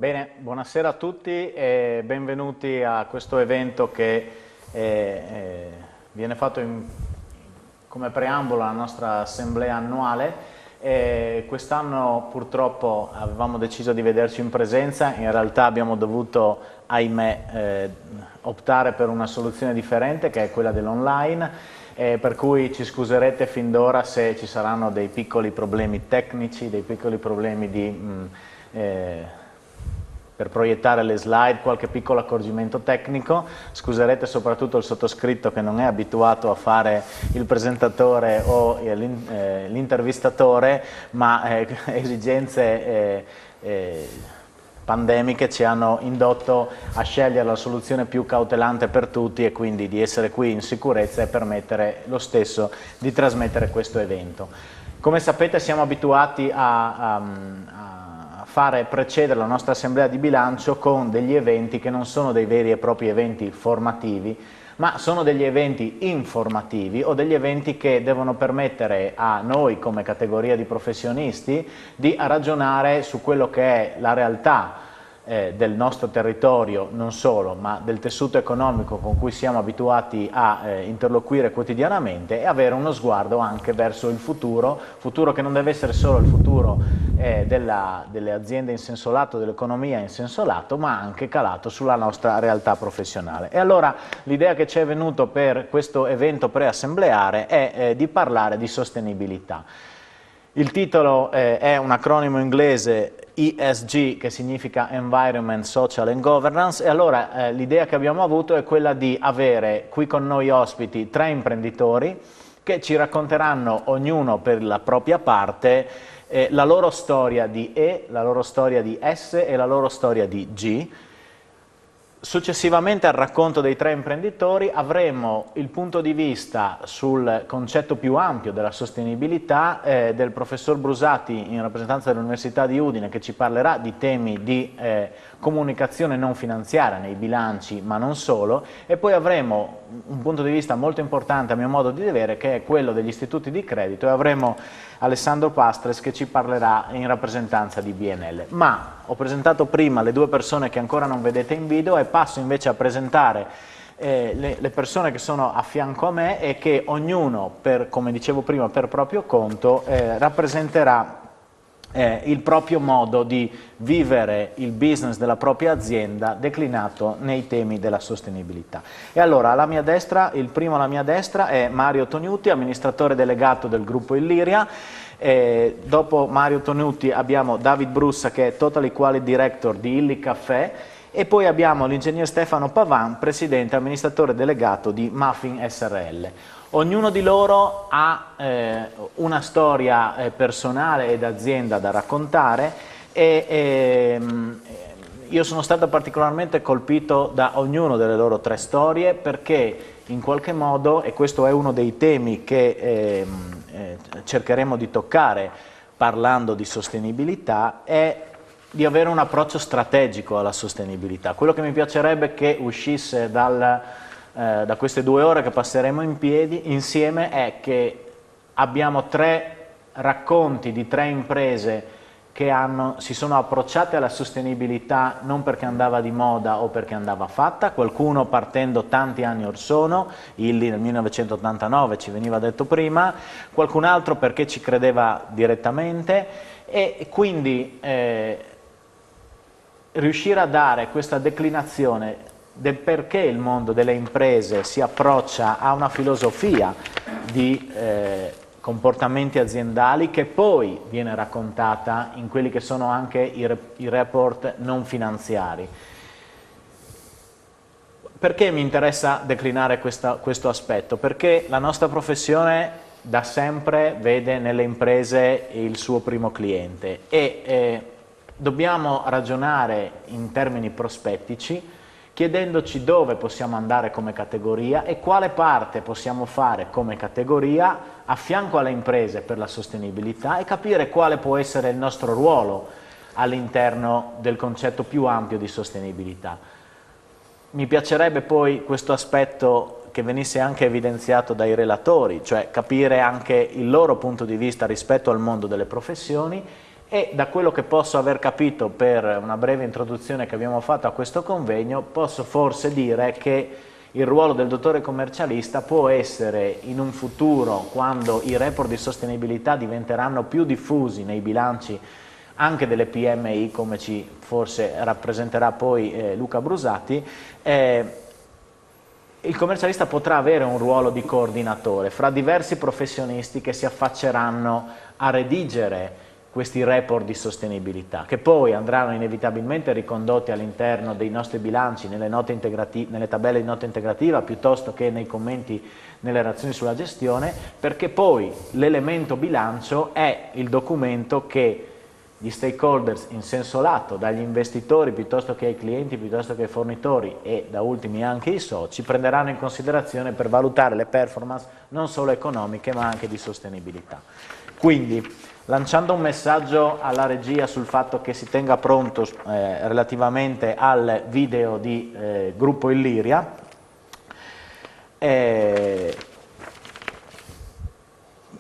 Bene, buonasera a tutti e benvenuti a questo evento che viene fatto come preambolo alla nostra assemblea annuale. Quest'anno purtroppo avevamo deciso di vederci in presenza, in realtà abbiamo dovuto, ahimè, optare per una soluzione differente che è quella dell'online, per cui ci scuserete fin d'ora se ci saranno dei piccoli problemi tecnici, dei piccoli problemi per proiettare le slide, qualche piccolo accorgimento tecnico. Scuserete soprattutto il sottoscritto che non è abituato a fare il presentatore o l'intervistatore, ma esigenze pandemiche ci hanno indotto a scegliere la soluzione più cautelante per tutti e quindi di essere qui in sicurezza e permettere lo stesso di trasmettere questo evento. Come sapete siamo abituati a fare precedere la nostra assemblea di bilancio con degli eventi che non sono dei veri e propri eventi formativi, ma sono degli eventi informativi o degli eventi che devono permettere a noi come categoria di professionisti di ragionare su quello che è la realtà del nostro territorio, non solo, ma del tessuto economico con cui siamo abituati a interloquire quotidianamente e avere uno sguardo anche verso il futuro che non deve essere solo il futuro delle aziende in senso lato, dell'economia in senso lato, ma anche calato sulla nostra realtà professionale. E allora l'idea che ci è venuta per questo evento preassembleare è di parlare di sostenibilità. Il titolo è un acronimo inglese ESG, che significa Environment, Social and Governance, e allora l'idea che abbiamo avuto è quella di avere qui con noi ospiti 3 imprenditori che ci racconteranno ognuno per la propria parte la loro storia di E, la loro storia di S e la loro storia di G. Successivamente al racconto dei 3 imprenditori avremo il punto di vista sul concetto più ampio della sostenibilità del professor Brusati in rappresentanza dell'Università di Udine, che ci parlerà di temi di comunicazione non finanziaria nei bilanci, ma non solo, e poi avremo un punto di vista molto importante a mio modo di vedere, che è quello degli istituti di credito, e avremo Alessandro Pastres che ci parlerà in rappresentanza di BNL. Ma ho presentato prima le 2 persone che ancora non vedete in video e passo invece a presentare le persone che sono a fianco a me e che ognuno, come dicevo prima, per proprio conto rappresenterà il proprio modo di vivere il business della propria azienda declinato nei temi della sostenibilità. E allora il primo alla mia destra è Mario Tognuti, amministratore delegato del gruppo Illyria. Dopo Mario Tognuti abbiamo David Brussa, che è Totally Quality Director di Illy Caffè, e poi abbiamo l'ingegner Stefano Pavan, presidente e amministratore delegato di Muffin SRL. Ognuno di loro ha una storia personale ed azienda da raccontare e io sono stato particolarmente colpito da ognuno delle loro 3 storie, perché in qualche modo, e questo è uno dei temi che cercheremo di toccare parlando di sostenibilità, è di avere un approccio strategico alla sostenibilità. Quello che mi piacerebbe che uscisse da queste 2 ore che passeremo insieme è che abbiamo 3 racconti di 3 imprese che si sono approcciate alla sostenibilità non perché andava di moda o perché andava fatta, qualcuno partendo tanti anni or sono, Illy nel 1989 ci veniva detto prima, qualcun altro perché ci credeva direttamente, e quindi riuscire a dare questa declinazione del perché il mondo delle imprese si approccia a una filosofia di comportamenti aziendali che poi viene raccontata in quelli che sono anche i report non finanziari. Perché mi interessa declinare questo aspetto? Perché la nostra professione da sempre vede nelle imprese il suo primo cliente e dobbiamo ragionare in termini prospettici, chiedendoci dove possiamo andare come categoria e quale parte possiamo fare come categoria a fianco alle imprese per la sostenibilità, e capire quale può essere il nostro ruolo all'interno del concetto più ampio di sostenibilità. Mi piacerebbe poi questo aspetto che venisse anche evidenziato dai relatori, cioè capire anche il loro punto di vista rispetto al mondo delle professioni e da quello che posso aver capito per una breve introduzione che abbiamo fatto a questo convegno, posso forse dire che il ruolo del dottore commercialista può essere in un futuro, quando i report di sostenibilità diventeranno più diffusi nei bilanci anche delle PMI, come ci forse rappresenterà poi Luca Brusati, il commercialista potrà avere un ruolo di coordinatore fra diversi professionisti che si affacceranno a redigere questi report di sostenibilità, che poi andranno inevitabilmente ricondotti all'interno dei nostri bilanci, nelle tabelle di nota integrativa, piuttosto che nei commenti nelle relazioni sulla gestione, perché poi l'elemento bilancio è il documento che gli stakeholders in senso lato, dagli investitori piuttosto che ai clienti, piuttosto che ai fornitori e da ultimi anche i soci, prenderanno in considerazione per valutare le performance non solo economiche ma anche di sostenibilità. Quindi, lanciando un messaggio alla regia sul fatto che si tenga pronto relativamente al video di Gruppo Illyria,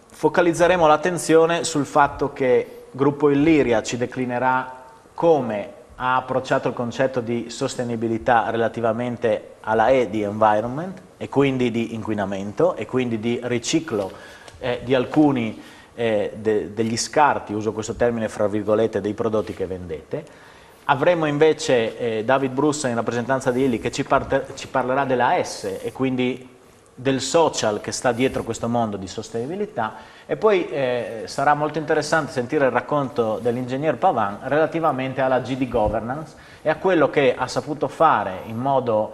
focalizzeremo l'attenzione sul fatto che Gruppo Illyria ci declinerà come ha approcciato il concetto di sostenibilità relativamente alla E di environment e quindi di inquinamento e quindi di riciclo di alcuni degli scarti, uso questo termine fra virgolette, dei prodotti che vendete. Avremo invece David Brussa in rappresentanza di Illy che ci parlerà della S e quindi del social che sta dietro questo mondo di sostenibilità, e poi sarà molto interessante sentire il racconto dell'ingegner Pavan relativamente alla G di governance e a quello che ha saputo fare in modo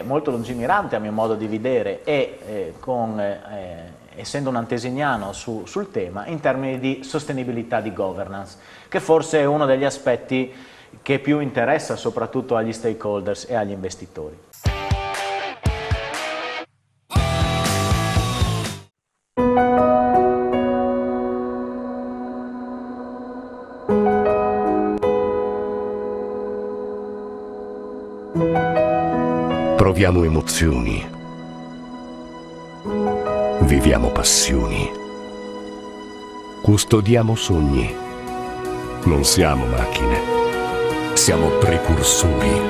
molto lungimirante a mio modo di vedere e essendo un antesignano sul tema in termini di sostenibilità di governance, che forse è uno degli aspetti che più interessa soprattutto agli stakeholders e agli investitori. Proviamo emozioni, viviamo passioni, custodiamo sogni. Non siamo macchine, siamo precursori.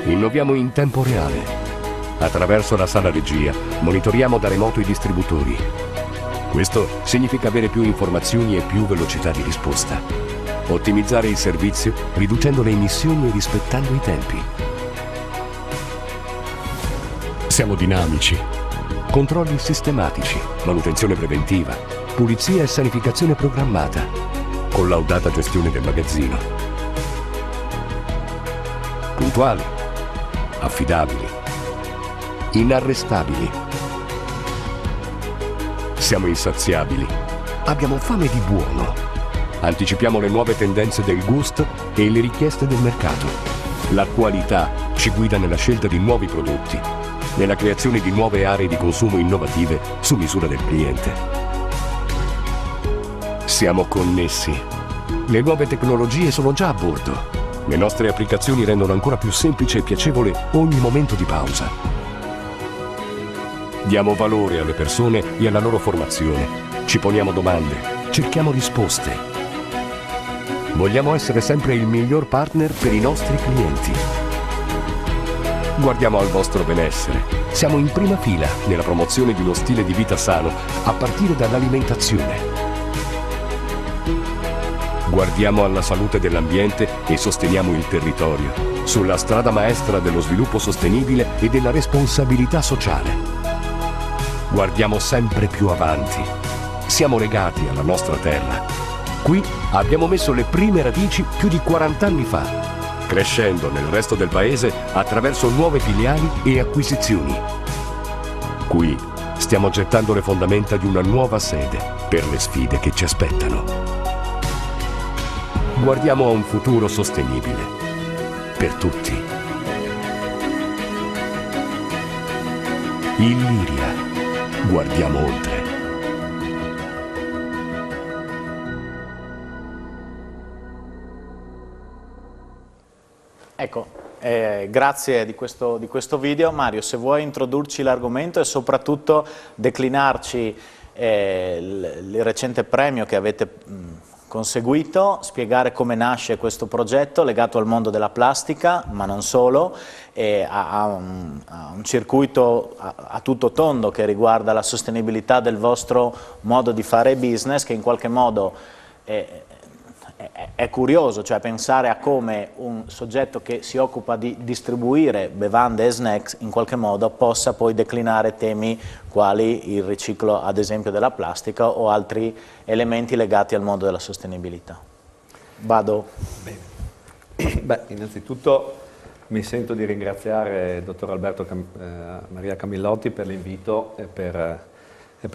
Innoviamo in tempo reale. Attraverso la sala regia monitoriamo da remoto i distributori. Questo significa avere più informazioni e più velocità di risposta. Ottimizzare il servizio riducendo le emissioni e rispettando i tempi. Siamo dinamici. Controlli sistematici, manutenzione preventiva, pulizia e sanificazione programmata, collaudata gestione del magazzino. Puntuali, affidabili, inarrestabili. Siamo insaziabili. Abbiamo fame di buono. Anticipiamo le nuove tendenze del gusto e le richieste del mercato. La qualità ci guida nella scelta di nuovi prodotti, nella creazione di nuove aree di consumo innovative su misura del cliente. Siamo connessi. Le nuove tecnologie sono già a bordo. Le nostre applicazioni rendono ancora più semplice e piacevole ogni momento di pausa. Diamo valore alle persone e alla loro formazione. Ci poniamo domande, cerchiamo risposte. Vogliamo essere sempre il miglior partner per i nostri clienti. Guardiamo al vostro benessere. Siamo in prima fila nella promozione di uno stile di vita sano, a partire dall'alimentazione. Guardiamo alla salute dell'ambiente e sosteniamo il territorio, sulla strada maestra dello sviluppo sostenibile e della responsabilità sociale. Guardiamo sempre più avanti. Siamo legati alla nostra terra. Qui abbiamo messo le prime radici più di 40 anni fa, crescendo nel resto del paese attraverso nuove filiali e acquisizioni. Qui stiamo gettando le fondamenta di una nuova sede per le sfide che ci aspettano. Guardiamo a un futuro sostenibile per tutti. Illyria, guardiamo oltre. Ecco, grazie di questo video. Mario, se vuoi introdurci l'argomento e soprattutto declinarci il recente premio che avete conseguito, spiegare come nasce questo progetto legato al mondo della plastica, ma non solo, e a un circuito a tutto tondo che riguarda la sostenibilità del vostro modo di fare business, che in qualche modo è curioso, cioè pensare a come un soggetto che si occupa di distribuire bevande e snacks in qualche modo possa poi declinare temi quali il riciclo ad esempio della plastica o altri elementi legati al mondo della sostenibilità. Vado. Beh, innanzitutto mi sento di ringraziare il dottor Alberto Maria Camillotti per l'invito e per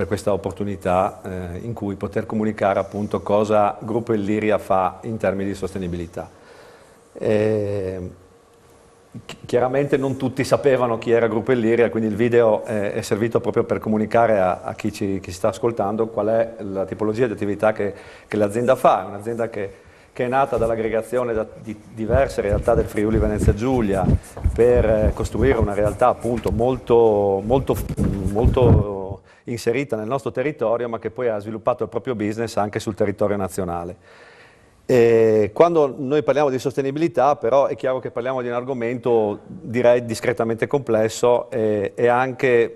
questa opportunità in cui poter comunicare appunto cosa Gruppo Illyria fa in termini di sostenibilità. Chiaramente non tutti sapevano chi era Gruppo Illyria, quindi il video è servito proprio per comunicare a chi ci sta ascoltando qual è la tipologia di attività che l'azienda fa. È un'azienda che è nata dall'aggregazione di diverse realtà del Friuli Venezia Giulia per costruire una realtà appunto molto inserita nel nostro territorio, ma che poi ha sviluppato il proprio business anche sul territorio nazionale. E quando noi parliamo di sostenibilità, però, è chiaro che parliamo di un argomento, direi, discretamente complesso e anche,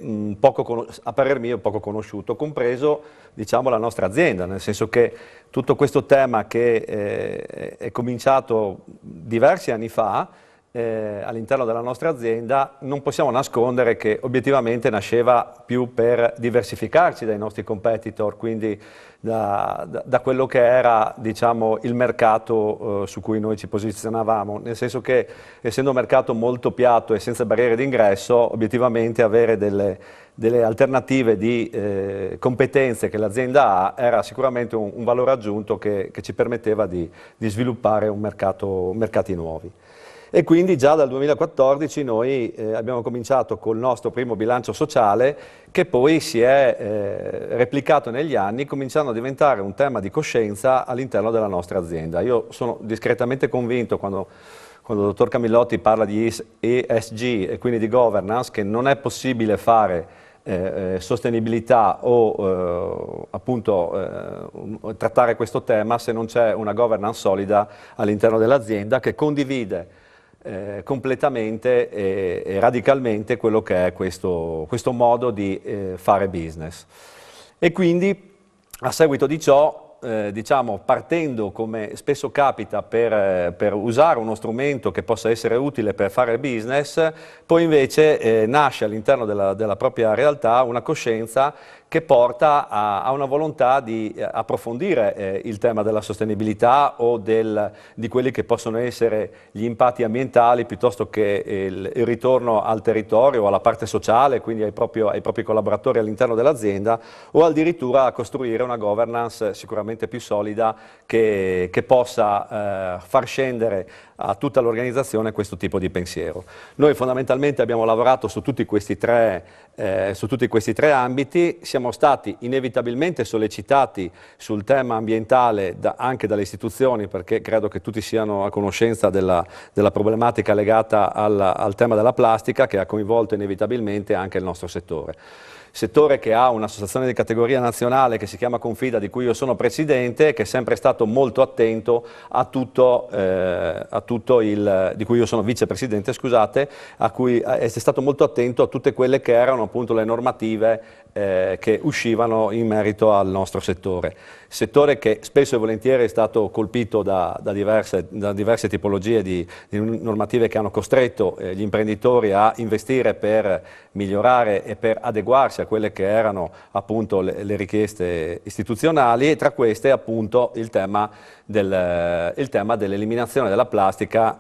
a parer mio, poco conosciuto, compreso, diciamo, la nostra azienda, nel senso che tutto questo tema che è cominciato diversi anni fa, all'interno della nostra azienda, non possiamo nascondere che obiettivamente nasceva più per diversificarci dai nostri competitor, quindi da quello che era, diciamo, il mercato su cui noi ci posizionavamo, nel senso che essendo un mercato molto piatto e senza barriere d'ingresso, obiettivamente avere delle alternative di competenze che l'azienda ha era sicuramente un valore aggiunto che ci permetteva di sviluppare mercati nuovi. E quindi già dal 2014 noi abbiamo cominciato col nostro primo bilancio sociale, che poi si è replicato negli anni, cominciando a diventare un tema di coscienza all'interno della nostra azienda. Io sono discretamente convinto, quando il dottor Camillotti parla di ESG e quindi di governance, che non è possibile fare sostenibilità o trattare questo tema se non c'è una governance solida all'interno dell'azienda che condivide completamente e radicalmente quello che è questo modo di fare business. E quindi a seguito di ciò, diciamo, partendo come spesso capita per usare uno strumento che possa essere utile per fare business, poi invece nasce all'interno della propria realtà una coscienza che porta a una volontà di approfondire il tema della sostenibilità o di quelli che possono essere gli impatti ambientali piuttosto che il ritorno al territorio o alla parte sociale, quindi ai propri collaboratori all'interno dell'azienda, o addirittura a costruire una governance sicuramente più solida che possa far scendere a tutta l'organizzazione questo tipo di pensiero. Noi fondamentalmente abbiamo lavorato su tutti questi tre ambiti, siamo stati inevitabilmente sollecitati sul tema ambientale anche dalle istituzioni, perché credo che tutti siano a conoscenza della problematica legata al tema della plastica, che ha coinvolto inevitabilmente anche il nostro settore che ha un'associazione di categoria nazionale che si chiama Confida, di cui io sono presidente, che è sempre stato molto attento di cui io sono vicepresidente, scusate, a cui è stato molto attento a tutte quelle che erano appunto le normative che uscivano in merito al nostro settore che spesso e volentieri è stato colpito da diverse tipologie di normative che hanno costretto gli imprenditori a investire per migliorare e per adeguarsi a quelle che erano appunto le richieste istituzionali, e tra queste appunto il tema dell'eliminazione della plastica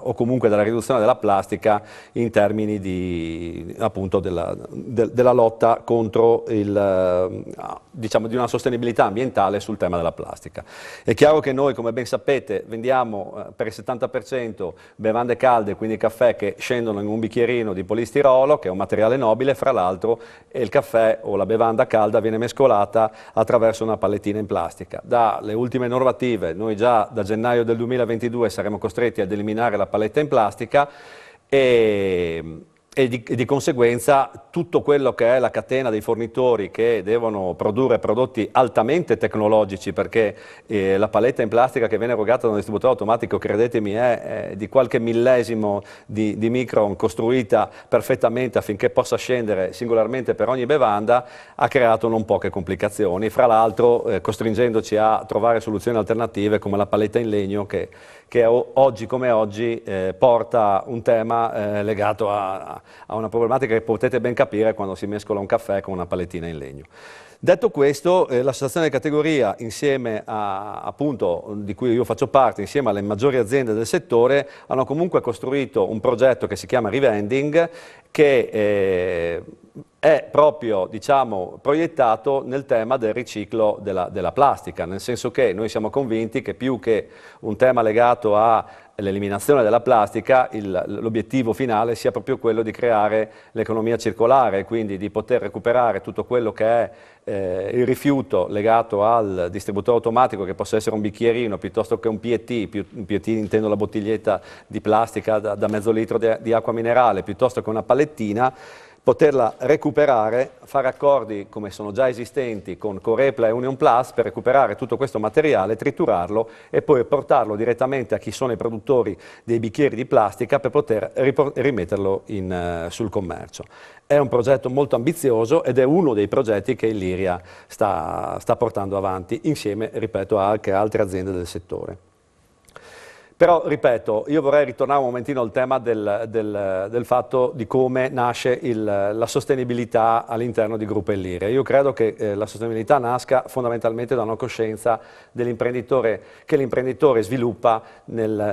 o comunque della riduzione della plastica in termini appunto della lotta contro diciamo, di una sostenibilità ambientale sul tema della plastica. È chiaro che noi, come ben sapete, vendiamo per il 70% bevande calde, quindi caffè che scendono in un bicchierino di polistirolo, che è un materiale nobile, fra l'altro, e il caffè o la bevanda calda viene mescolata attraverso una palettina in plastica. Dalle ultime normative, noi già da gennaio del 2022 saremo costretti ad eliminare la paletta in plastica, e e di conseguenza tutto quello che è la catena dei fornitori che devono produrre prodotti altamente tecnologici, perché la paletta in plastica che viene erogata da un distributore automatico, credetemi, è di qualche millesimo di micron, costruita perfettamente affinché possa scendere singolarmente per ogni bevanda, ha creato non poche complicazioni, fra l'altro costringendoci a trovare soluzioni alternative come la paletta in legno che oggi come oggi porta un tema legato a una problematica che potete ben capire quando si mescola un caffè con una palettina in legno. Detto questo, l'associazione di categoria, insieme appunto, di cui io faccio parte, insieme alle maggiori aziende del settore, hanno comunque costruito un progetto che si chiama Revending, che è proprio, diciamo, proiettato nel tema del riciclo della plastica, nel senso che noi siamo convinti che più che un tema legato all'eliminazione della plastica, l'obiettivo finale sia proprio quello di creare l'economia circolare, quindi di poter recuperare tutto quello che è il rifiuto legato al distributore automatico, che possa essere un bicchierino piuttosto che un PET, un PET intendo la bottiglietta di plastica da mezzo litro di acqua minerale, piuttosto che una palettina, poterla recuperare, fare accordi come sono già esistenti con Corepla e Union Plus per recuperare tutto questo materiale, triturarlo e poi portarlo direttamente a chi sono i produttori dei bicchieri di plastica per poter rimetterlo sul commercio. È un progetto molto ambizioso ed è uno dei progetti che Illyria sta portando avanti insieme, ripeto, a anche altre aziende del settore. Però, ripeto, io vorrei ritornare un momentino al tema del fatto di come nasce la sostenibilità all'interno di Gruppo Illyria. Io credo che la sostenibilità nasca fondamentalmente da una coscienza dell'imprenditore, che l'imprenditore sviluppa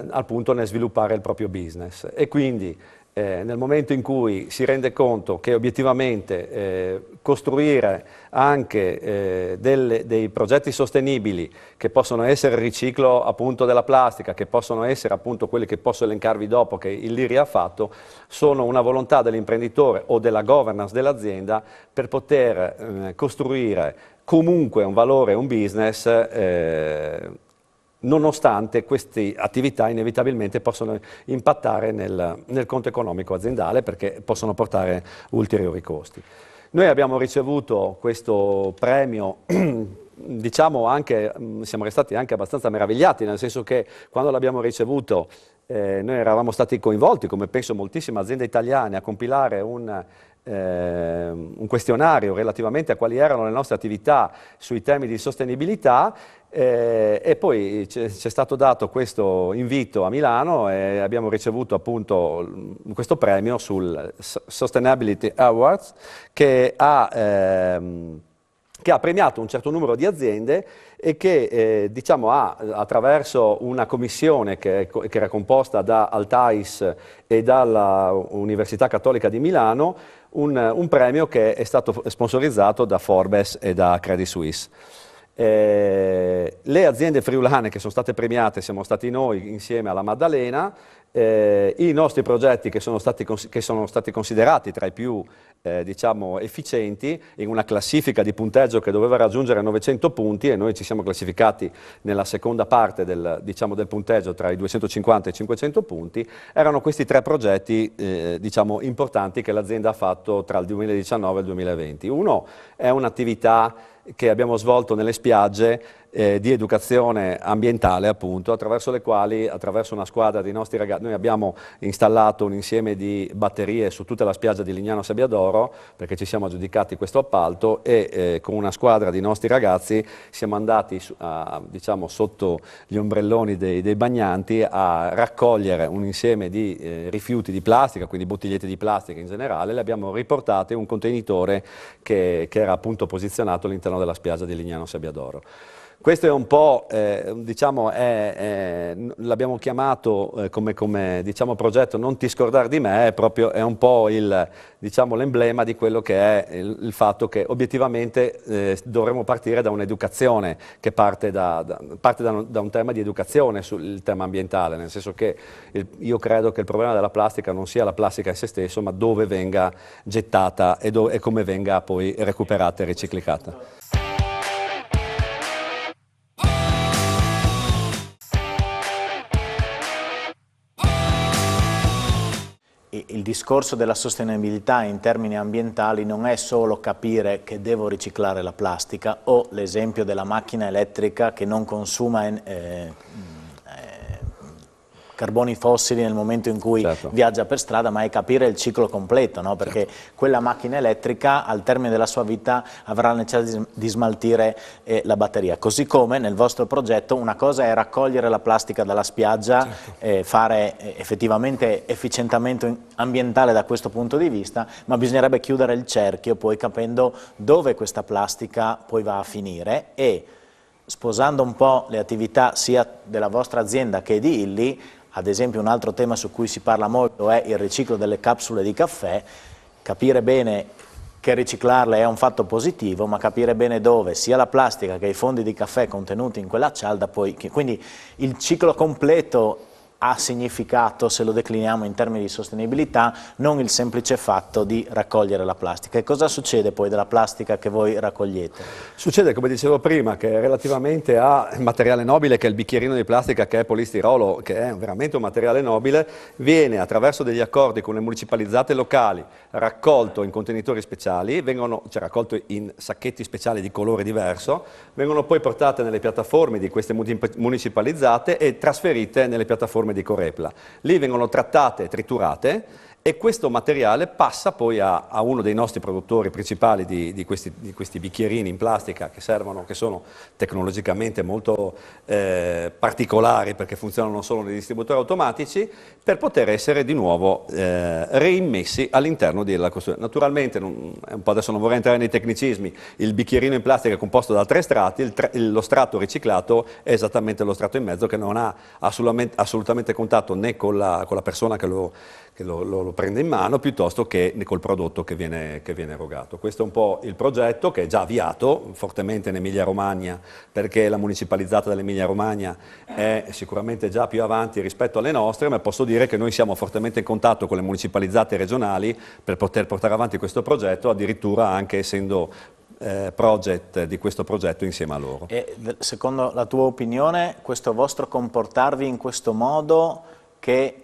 appunto nel sviluppare il proprio business. E quindi nel momento in cui si rende conto che obiettivamente costruire anche dei progetti sostenibili che possono essere il riciclo appunto della plastica, che possono essere appunto quelli che posso elencarvi dopo che Illyria ha fatto, sono una volontà dell'imprenditore o della governance dell'azienda per poter costruire comunque un valore, un business nonostante queste attività inevitabilmente possono impattare nel conto economico aziendale perché possono portare ulteriori costi. Noi abbiamo ricevuto questo premio, diciamo anche, siamo restati anche abbastanza meravigliati, nel senso che quando l'abbiamo ricevuto noi eravamo stati coinvolti, come penso moltissime aziende italiane, a compilare un questionario relativamente a quali erano le nostre attività sui temi di sostenibilità e poi ci è stato dato questo invito a Milano e abbiamo ricevuto appunto questo premio sul Sustainability Awards che ha premiato un certo numero di aziende e che diciamo, ha attraverso una commissione che era composta da Altais e dalla Università Cattolica di Milano un premio che è stato sponsorizzato da Forbes e da Credit Suisse. Le aziende friulane che sono state premiate siamo stati noi insieme alla Maddalena, i nostri progetti che sono stati considerati tra i più diciamo, efficienti in una classifica di punteggio che doveva raggiungere 900 punti e noi ci siamo classificati nella seconda parte del punteggio tra i 250 e i 500 punti, erano questi tre progetti diciamo, importanti che l'azienda ha fatto tra il 2019 e il 2020. Uno è un'attività che abbiamo svolto nelle spiagge di educazione ambientale appunto, attraverso le quali, attraverso una squadra di nostri ragazzi, noi abbiamo installato un insieme di batterie su tutta la spiaggia di Lignano Sabbiadoro perché ci siamo aggiudicati questo appalto e con una squadra di nostri ragazzi siamo andati diciamo, sotto gli ombrelloni dei bagnanti a raccogliere un insieme di rifiuti di plastica, quindi bottigliette di plastica in generale, le abbiamo riportate in un contenitore che era appunto posizionato all'interno della spiaggia di Lignano Sabbiadoro. Questo è un po', diciamo, l'abbiamo chiamato come diciamo, progetto Non ti scordare di me, è un po' diciamo, l'emblema di quello che è il fatto che obiettivamente dovremmo partire da un'educazione che parte da un tema di educazione sul tema ambientale, nel senso che io credo che il problema della plastica non sia la plastica in se stesso, ma dove venga gettata e come venga poi recuperata e riciclata. il discorso della sostenibilità in termini ambientali non è solo capire che devo riciclare la plastica o l'esempio della macchina elettrica che non consuma carboni fossili nel momento in cui viaggia per strada, ma è capire il ciclo completo, no? Perché quella macchina elettrica al termine della sua vita avrà la necessità di smaltire la batteria. Così come nel vostro progetto una cosa è raccogliere la plastica dalla spiaggia, fare effettivamente efficientamento ambientale da questo punto di vista, ma bisognerebbe chiudere il cerchio poi capendo dove questa plastica poi va a finire e sposando un po' le attività sia della vostra azienda che di Illy. Ad esempio un altro tema su cui si parla molto è il riciclo delle capsule di caffè, capire bene che riciclarle è un fatto positivo, ma capire bene dove sia la plastica che i fondi di caffè contenuti in quella cialda, quindi il ciclo completo ha significato, se lo decliniamo in termini di sostenibilità, non il semplice fatto di raccogliere la plastica. E cosa succede poi della plastica che voi raccogliete? Succede, come dicevo prima, che relativamente a materiale nobile, che è il bicchierino di plastica, che è polistirolo, che è veramente un materiale nobile, viene attraverso degli accordi con le municipalizzate locali raccolto in contenitori speciali, cioè raccolto in sacchetti speciali di colore diverso, vengono poi portate nelle piattaforme di queste municipalizzate e trasferite nelle piattaforme di Corepla. Lì vengono trattate e triturate e questo materiale passa poi a uno dei nostri produttori principali di questi bicchierini in plastica che servono, che sono tecnologicamente molto particolari perché funzionano solo nei distributori automatici, per poter essere di nuovo reimmessi all'interno della costruzione. Naturalmente, adesso non vorrei entrare nei tecnicismi, il bicchierino in plastica è composto da 3 strati, lo strato riciclato è esattamente lo strato in mezzo che non ha assolutamente contatto né con la persona che lo prende in mano piuttosto che col prodotto che viene erogato. Questo è un po' il progetto che è già avviato fortemente in Emilia Romagna, perché la municipalizzata dell'Emilia Romagna è sicuramente già più avanti rispetto alle nostre, ma posso dire che noi siamo fortemente in contatto con le municipalizzate regionali per poter portare avanti questo progetto, addirittura anche essendo project di questo progetto insieme a loro. E secondo la tua opinione, questo vostro comportarvi in questo modo, che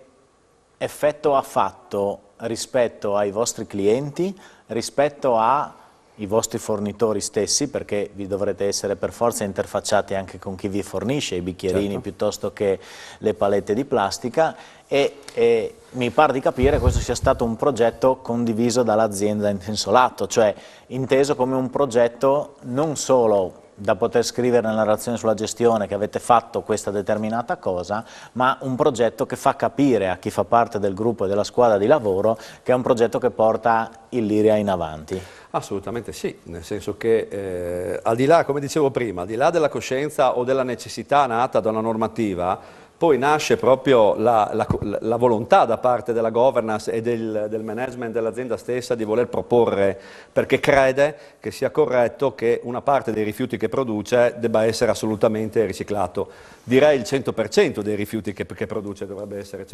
effetto ha fatto rispetto ai vostri clienti, rispetto ai vostri fornitori stessi, perché vi dovrete essere per forza interfacciati anche con chi vi fornisce i bicchierini piuttosto che le palette di plastica e mi pare di capire che questo sia stato un progetto condiviso dall'azienda in senso lato, cioè inteso come un progetto non solo da poter scrivere nella relazione sulla gestione che avete fatto questa determinata cosa, ma un progetto che fa capire a chi fa parte del gruppo e della squadra di lavoro che è un progetto che porta Illyria in avanti. Assolutamente sì, nel senso che al di là, come dicevo prima, al di là della coscienza o della necessità nata da una normativa, poi nasce proprio la volontà da parte della governance e del management dell'azienda stessa di voler proporre, perché crede che sia corretto che una parte dei rifiuti che produce debba essere assolutamente riciclato. Direi il 100% dei rifiuti che produce dovrebbe essere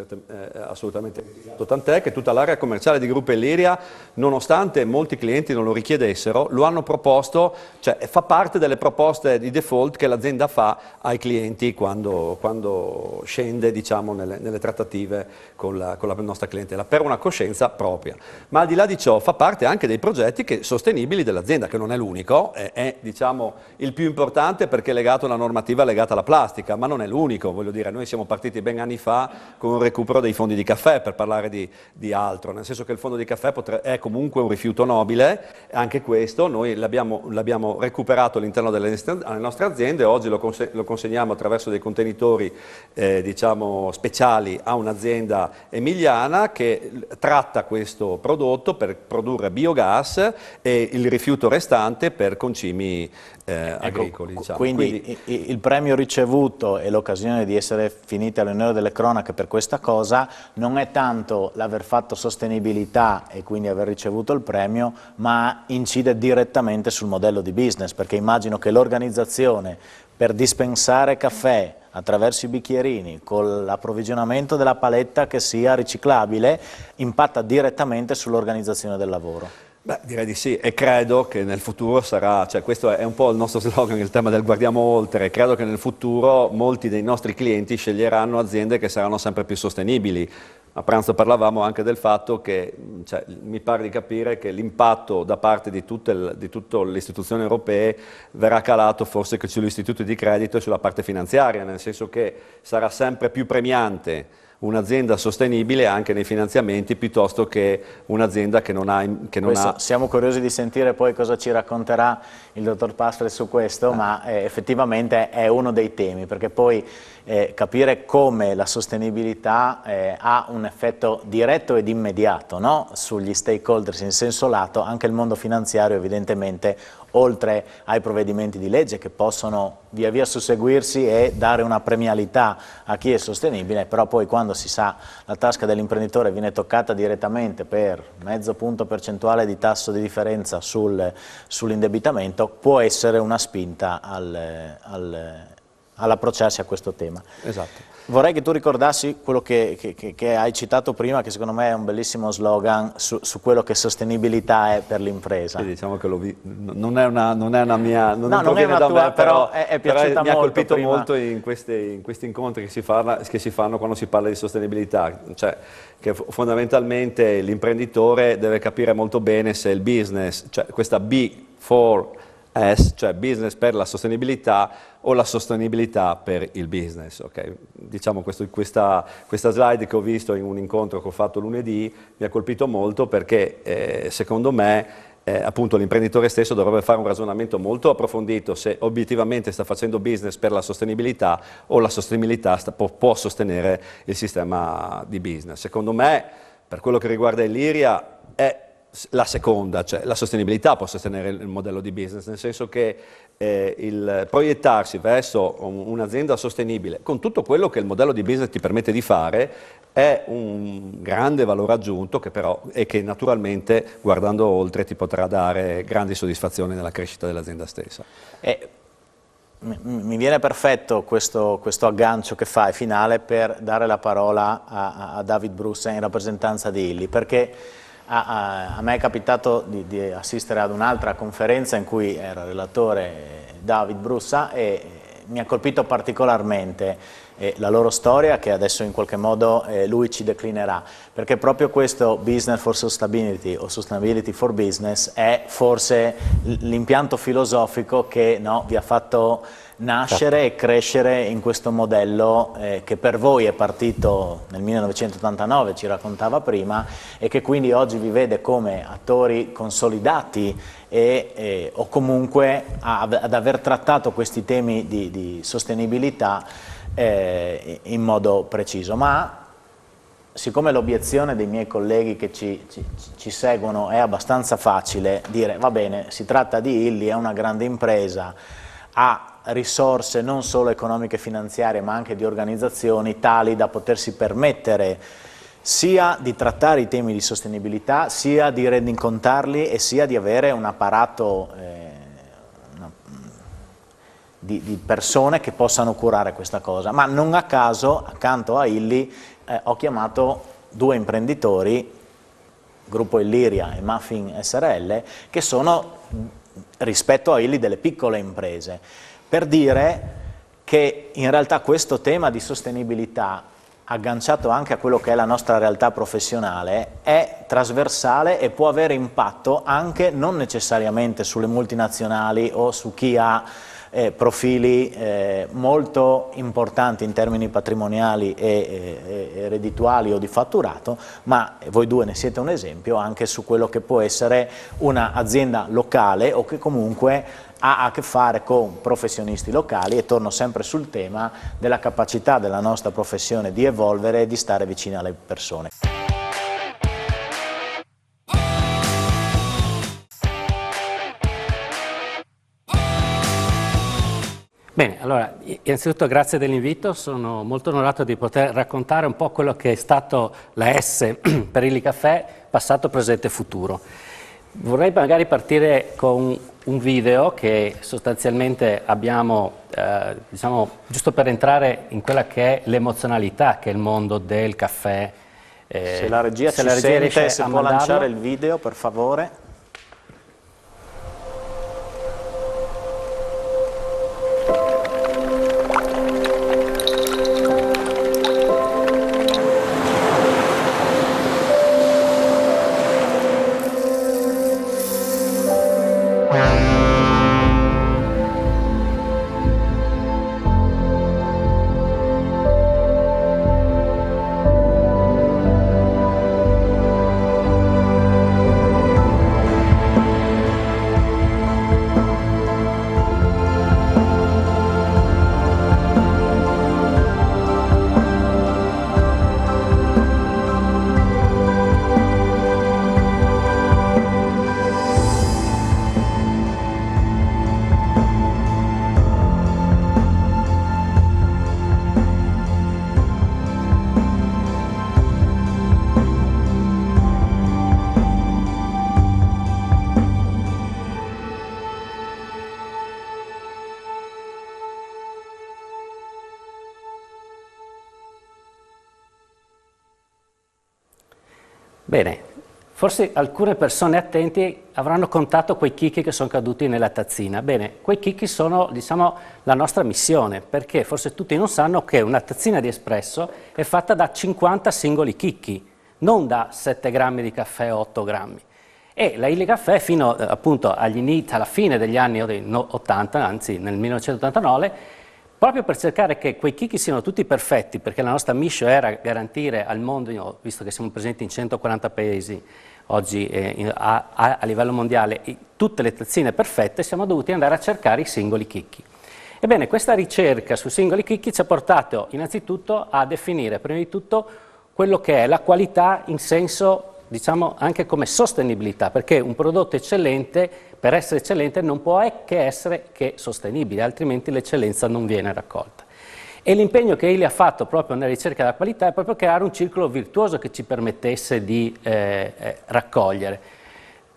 assolutamente riciclato, tant'è che tutta l'area commerciale di Gruppo Illyria, nonostante molti clienti non lo richiedessero, lo hanno proposto, cioè fa parte delle proposte di default che l'azienda fa ai clienti quando scende, diciamo, nelle trattative con la nostra clientela, per una coscienza propria. Ma al di là di ciò fa parte anche dei progetti sostenibili dell'azienda, che non è l'unico, è diciamo il più importante perché è legato alla normativa legata alla plastica, ma non è l'unico, voglio dire, noi siamo partiti ben anni fa con un recupero dei fondi di caffè, per parlare di altro, nel senso che il fondo di caffè è comunque un rifiuto nobile, anche questo noi l'abbiamo recuperato all'interno delle nostre aziende, oggi lo consegniamo attraverso dei contenitori diciamo speciali a un'azienda emiliana che tratta questo prodotto per produrre biogas e il rifiuto restante per concimi agricoli. Diciamo. Quindi il premio ricevuto e l'occasione di essere finiti all'onore delle cronache per questa cosa non è tanto l'aver fatto sostenibilità e quindi aver ricevuto il premio, ma incide direttamente sul modello di business, perché immagino che l'organizzazione per dispensare caffè attraverso i bicchierini, con l'approvvigionamento della paletta che sia riciclabile, impatta direttamente sull'organizzazione del lavoro. Beh, direi di sì, e credo che nel futuro sarà, cioè questo è un po' il nostro slogan, il tema del guardiamo oltre, credo che nel futuro molti dei nostri clienti sceglieranno aziende che saranno sempre più sostenibili, a pranzo parlavamo anche del fatto che, cioè, mi pare di capire che l'impatto da parte di tutte le istituzioni europee verrà calato forse che sugli istituti di credito e sulla parte finanziaria, nel senso che sarà sempre più premiante un'azienda sostenibile anche nei finanziamenti piuttosto che un'azienda che non ha... Siamo curiosi di sentire poi cosa ci racconterà il dottor Pasfre su questo, ma effettivamente è uno dei temi, perché poi capire come la sostenibilità ha un effetto diretto ed immediato, no? Sugli stakeholders in senso lato, anche il mondo finanziario evidentemente, oltre ai provvedimenti di legge che possono via via susseguirsi e dare una premialità a chi è sostenibile, però poi quando si sa la tasca dell'imprenditore viene toccata direttamente per mezzo punto percentuale di tasso di differenza sull'indebitamento, può essere una spinta all'approcciarsi a questo tema. Esatto. Vorrei che tu ricordassi quello che hai citato prima, che secondo me è un bellissimo slogan su quello che sostenibilità è per l'impresa. Sì, diciamo che non è una mia, non è una da tua, me, però è piaciuta molto. Mi ha colpito prima. molto in questi incontri che si fanno quando si parla di sostenibilità, cioè che fondamentalmente l'imprenditore deve capire molto bene se il business, cioè questa B4S, cioè business per la sostenibilità o la sostenibilità per il business. Okay? Diciamo questa slide che ho visto in un incontro che ho fatto lunedì mi ha colpito molto perché secondo me appunto l'imprenditore stesso dovrebbe fare un ragionamento molto approfondito se obiettivamente sta facendo business per la sostenibilità o la sostenibilità può sostenere il sistema di business. Secondo me, per quello che riguarda Illyria, è la seconda, cioè la sostenibilità può sostenere il modello di business, nel senso che il proiettarsi verso un'azienda sostenibile con tutto quello che il modello di business ti permette di fare è un grande valore aggiunto che naturalmente guardando oltre ti potrà dare grandi soddisfazioni nella crescita dell'azienda stessa. Mi viene perfetto questo aggancio che fai finale per dare la parola a David Brussa in rappresentanza di Illy, perché a me è capitato di assistere ad un'altra conferenza in cui era relatore David Brussa e mi ha colpito particolarmente la loro storia, che adesso in qualche modo lui ci declinerà, perché proprio questo Business for Sustainability o Sustainability for Business è forse l'impianto filosofico che vi ha fatto nascere e crescere in questo modello che per voi è partito nel 1989, ci raccontava prima, e che quindi oggi vi vede come attori consolidati o comunque ad aver trattato questi temi di sostenibilità in modo preciso. Ma siccome l'obiezione dei miei colleghi che ci seguono è abbastanza facile dire va bene, si tratta di Illy, è una grande impresa, ha risorse non solo economiche e finanziarie ma anche di organizzazioni tali da potersi permettere sia di trattare i temi di sostenibilità, sia di rendicontarli e sia di avere un apparato di persone che possano curare questa cosa. Ma non a caso, accanto a Illy, ho chiamato due imprenditori, Gruppo Illyria e Muffin SRL, che sono rispetto a Illy delle piccole imprese, per dire che in realtà questo tema di sostenibilità, agganciato anche a quello che è la nostra realtà professionale, è trasversale e può avere impatto anche non necessariamente sulle multinazionali o su chi ha profili molto importanti in termini patrimoniali e reddituali o di fatturato, ma voi due ne siete un esempio anche su quello che può essere un'azienda locale o che comunque ha a che fare con professionisti locali, e torno sempre sul tema della capacità della nostra professione di evolvere e di stare vicini alle persone. Bene, allora, innanzitutto grazie dell'invito, sono molto onorato di poter raccontare un po' quello che è stato la S per Illy Caffè, passato, presente e futuro. Vorrei magari partire con un video che sostanzialmente abbiamo, diciamo, giusto per entrare in quella che è l'emozionalità che è il mondo del caffè. Se la regia ci sente, se può lanciare il video, per favore. Bene, forse alcune persone attenti avranno contato quei chicchi che sono caduti nella tazzina. Bene, quei chicchi sono, diciamo, la nostra missione, perché forse tutti non sanno che una tazzina di espresso è fatta da 50 singoli chicchi, non da 7 grammi di caffè o 8 grammi. E la Illy Caffè fino appunto alla fine degli anni 80, anzi nel 1989, proprio per cercare che quei chicchi siano tutti perfetti, perché la nostra mission era garantire al mondo, visto che siamo presenti in 140 paesi oggi a livello mondiale, tutte le tazzine perfette, siamo dovuti andare a cercare i singoli chicchi. Ebbene, questa ricerca sui singoli chicchi ci ha portato innanzitutto a definire prima di tutto quello che è la qualità in senso, diciamo, anche come sostenibilità, perché un prodotto eccellente, per essere eccellente, non può che essere sostenibile, altrimenti l'eccellenza non viene raccolta. E l'impegno che Illy ha fatto proprio nella ricerca della qualità è proprio creare un circolo virtuoso che ci permettesse di raccogliere.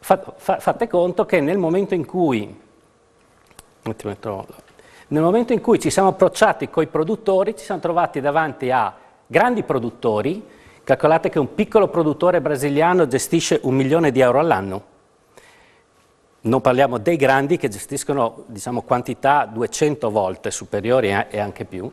Fate conto che nel momento in cui ci siamo approcciati coi produttori, ci siamo trovati davanti a grandi produttori. Calcolate che un piccolo produttore brasiliano gestisce 1 milione di euro all'anno. Non parliamo dei grandi che gestiscono, diciamo, quantità 200 volte superiori e anche più.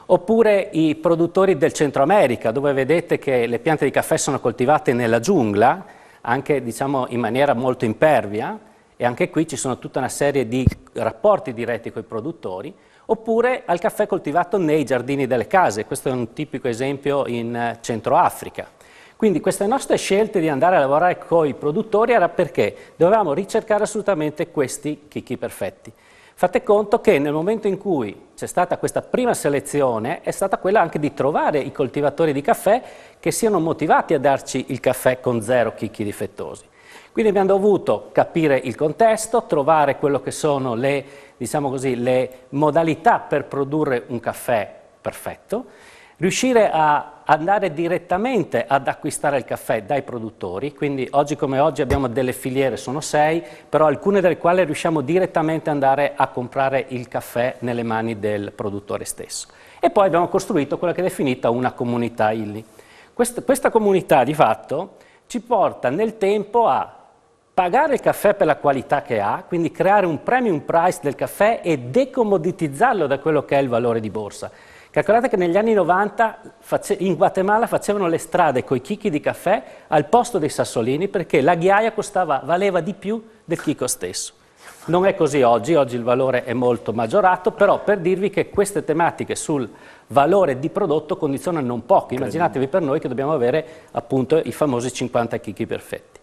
Oppure i produttori del Centro America, dove vedete che le piante di caffè sono coltivate nella giungla, anche, diciamo, in maniera molto impervia, e anche qui ci sono tutta una serie di rapporti diretti con i produttori. Oppure al caffè coltivato nei giardini delle case, questo è un tipico esempio in Centro Africa. Quindi queste nostre scelte di andare a lavorare con i produttori era perché dovevamo ricercare assolutamente questi chicchi perfetti. Fate conto che nel momento in cui c'è stata questa prima selezione è stata quella anche di trovare i coltivatori di caffè che siano motivati a darci il caffè con 0 chicchi difettosi. Quindi abbiamo dovuto capire il contesto, trovare quello che sono le, diciamo così, le modalità per produrre un caffè perfetto, riuscire a andare direttamente ad acquistare il caffè dai produttori, quindi oggi come oggi abbiamo delle filiere, sono 6, però alcune delle quali riusciamo direttamente ad andare a comprare il caffè nelle mani del produttore stesso. E poi abbiamo costruito quella che è definita una comunità Illy. Questa comunità di fatto ci porta nel tempo a pagare il caffè per la qualità che ha, quindi creare un premium price del caffè e decomoditizzarlo da quello che è il valore di borsa. Calcolate che negli anni 90 in Guatemala facevano le strade coi chicchi di caffè al posto dei sassolini perché la ghiaia valeva di più del chicco stesso. Non è così oggi il valore è molto maggiorato, però per dirvi che queste tematiche sul valore di prodotto condizionano non poco. Immaginatevi per noi che dobbiamo avere appunto i famosi 50 chicchi perfetti.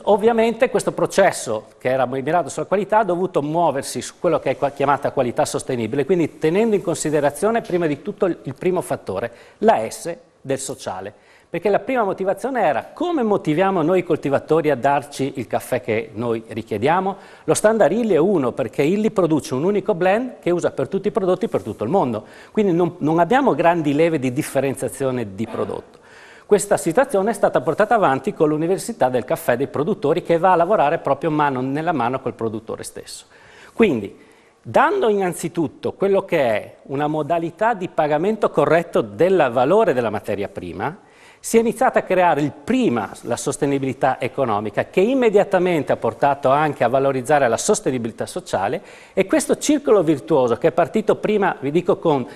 Ovviamente questo processo che era mirato sulla qualità ha dovuto muoversi su quello che è chiamata qualità sostenibile, quindi tenendo in considerazione prima di tutto il primo fattore, la S del sociale. Perché la prima motivazione era come motiviamo noi coltivatori a darci il caffè che noi richiediamo? Lo standard Illy è uno, perché Illy produce un unico blend che usa per tutti i prodotti per tutto il mondo. Quindi non abbiamo grandi leve di differenziazione di prodotto. Questa situazione è stata portata avanti con l'Università del Caffè dei Produttori che va a lavorare proprio mano nella mano col produttore stesso. Quindi, dando innanzitutto quello che è una modalità di pagamento corretto del valore della materia prima, si è iniziata a creare prima la sostenibilità economica che immediatamente ha portato anche a valorizzare la sostenibilità sociale e questo circolo virtuoso che è partito prima, vi dico, con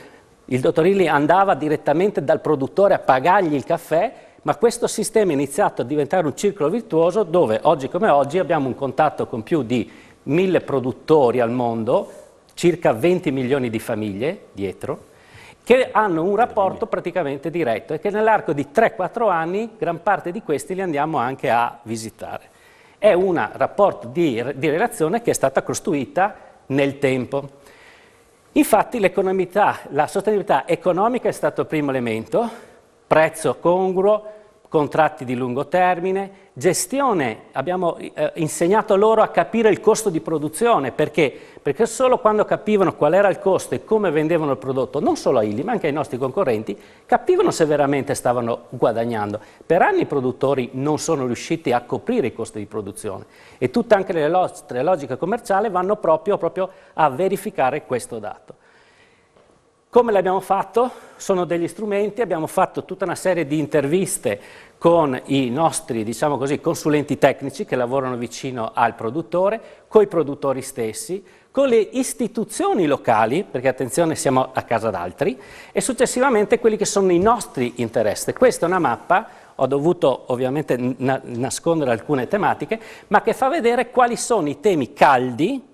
il dottor Illy andava direttamente dal produttore a pagargli il caffè, ma questo sistema è iniziato a diventare un circolo virtuoso dove oggi come oggi abbiamo un contatto con più di 1000 produttori al mondo, circa 20 milioni di famiglie dietro, che hanno un rapporto praticamente diretto e che nell'arco di 3-4 anni gran parte di questi li andiamo anche a visitare. È un rapporto di relazione che è stata costruita nel tempo. Infatti la sostenibilità economica è stato il primo elemento, prezzo congruo, contratti di lungo termine, gestione, abbiamo insegnato loro a capire il costo di produzione, perché solo quando capivano qual era il costo e come vendevano il prodotto, non solo a Illy ma anche ai nostri concorrenti, capivano se veramente stavano guadagnando. Per anni i produttori non sono riusciti a coprire i costi di produzione e tutte anche le nostre logiche commerciali vanno proprio a verificare questo dato. Come l'abbiamo fatto? Sono degli strumenti, abbiamo fatto tutta una serie di interviste con i nostri, diciamo così, consulenti tecnici che lavorano vicino al produttore, con i produttori stessi, con le istituzioni locali, perché attenzione siamo a casa d'altri, e successivamente quelli che sono i nostri interessi. Questa è una mappa, ho dovuto ovviamente nascondere alcune tematiche, ma che fa vedere quali sono i temi caldi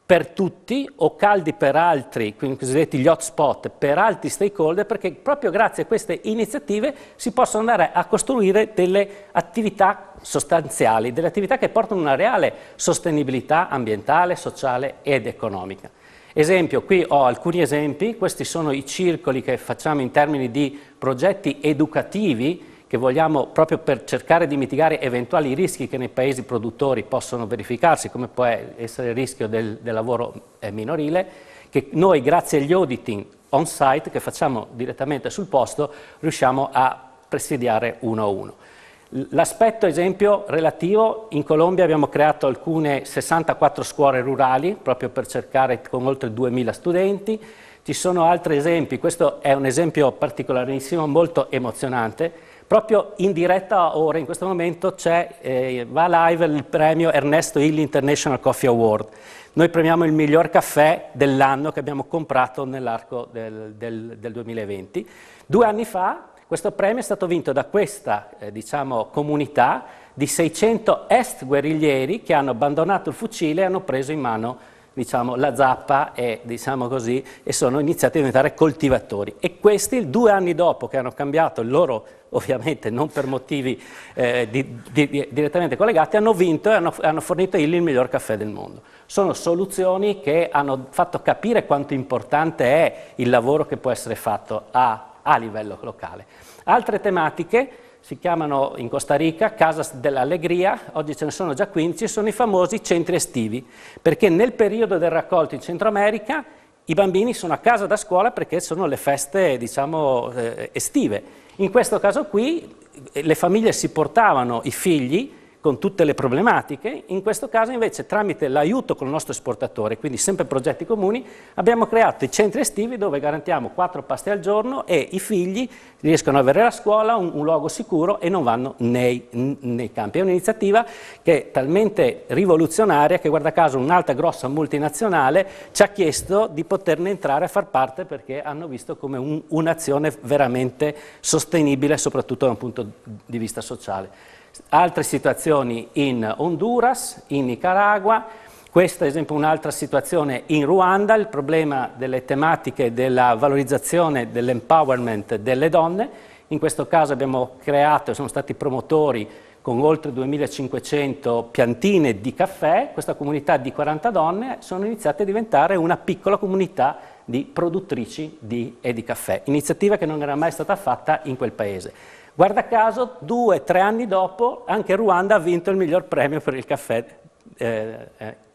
per tutti o caldi per altri, quindi cosiddetti gli hotspot, per altri stakeholder, perché proprio grazie a queste iniziative si possono andare a costruire delle attività sostanziali, delle attività che portano una reale sostenibilità ambientale, sociale ed economica. Esempio, qui ho alcuni esempi, questi sono i circoli che facciamo in termini di progetti educativi che vogliamo proprio per cercare di mitigare eventuali rischi che nei paesi produttori possono verificarsi, come può essere il rischio del lavoro minorile, che noi grazie agli auditing on-site che facciamo direttamente sul posto riusciamo a presidiare uno a uno. L'aspetto esempio relativo, in Colombia abbiamo creato alcune 64 scuole rurali proprio per cercare con oltre 2000 studenti. Ci sono altri esempi, questo è un esempio particolarissimo, molto emozionante. Proprio in diretta ora, in questo momento, va live il premio Ernesto Illy International Coffee Award. Noi premiamo il miglior caffè dell'anno che abbiamo comprato nell'arco del 2020. 2 anni fa questo premio è stato vinto da questa comunità di 600 est guerriglieri che hanno abbandonato il fucile e hanno preso in mano la zappa e sono iniziati a diventare coltivatori. E questi 2 anni dopo che hanno cambiato il loro, ovviamente non per motivi direttamente collegati, hanno vinto e hanno fornito a Illy il miglior caffè del mondo. Sono soluzioni che hanno fatto capire quanto importante è il lavoro che può essere fatto a livello locale. Altre tematiche si chiamano in Costa Rica Casas dell'Allegria, oggi ce ne sono già 15, sono i famosi centri estivi, perché nel periodo del raccolto in Centro America i bambini sono a casa da scuola perché sono le feste estive. In questo caso qui le famiglie si portavano i figli con tutte le problematiche, in questo caso invece tramite l'aiuto con il nostro esportatore, quindi sempre progetti comuni, abbiamo creato i centri estivi dove garantiamo 4 pasti al giorno e i figli riescono ad avere la scuola, un luogo sicuro e non vanno nei campi. È un'iniziativa che è talmente rivoluzionaria che guarda caso un'altra grossa multinazionale ci ha chiesto di poterne entrare a far parte perché hanno visto come un'azione veramente sostenibile soprattutto da un punto di vista sociale. Altre situazioni in Honduras, in Nicaragua, questa è ad esempio un'altra situazione in Ruanda, il problema delle tematiche della valorizzazione dell'empowerment delle donne. In questo caso abbiamo creato e sono stati promotori con oltre 2500 piantine di caffè, questa comunità di 40 donne sono iniziate a diventare una piccola comunità di produttrici di caffè, iniziativa che non era mai stata fatta in quel paese. Guarda caso, 2-3 anni dopo, anche Ruanda ha vinto il miglior premio per il caffè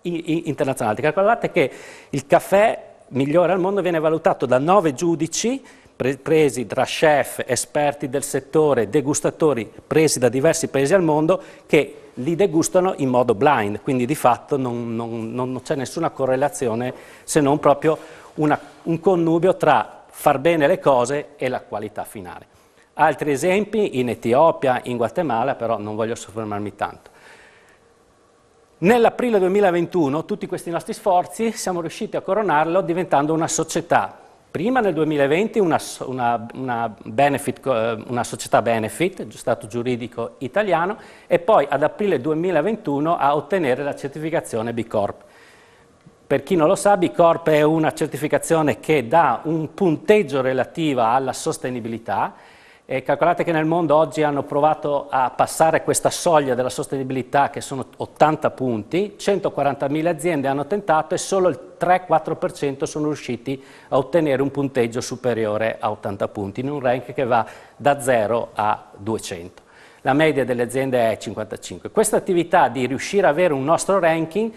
internazionale. Calcolate che il caffè migliore al mondo viene valutato da 9 giudici, presi tra chef, esperti del settore, degustatori, presi da diversi paesi al mondo, che li degustano in modo blind, quindi di fatto non c'è nessuna correlazione se non proprio un connubio tra far bene le cose e la qualità finale. Altri esempi in Etiopia, in Guatemala, però non voglio soffermarmi tanto. Nell'aprile 2021 tutti questi nostri sforzi siamo riusciti a coronarlo diventando una società. Prima nel 2020 una società benefit, stato giuridico italiano, e poi ad aprile 2021 a ottenere la certificazione B Corp. Per chi non lo sa, B Corp è una certificazione che dà un punteggio relativo alla sostenibilità. E calcolate che nel mondo oggi hanno provato a passare questa soglia della sostenibilità, che sono 80 punti, 140.000 aziende hanno tentato e solo il 3-4% sono riusciti a ottenere un punteggio superiore a 80 punti, in un rank che va da 0 a 200. La media delle aziende è 55. Questa attività di riuscire ad avere un nostro ranking,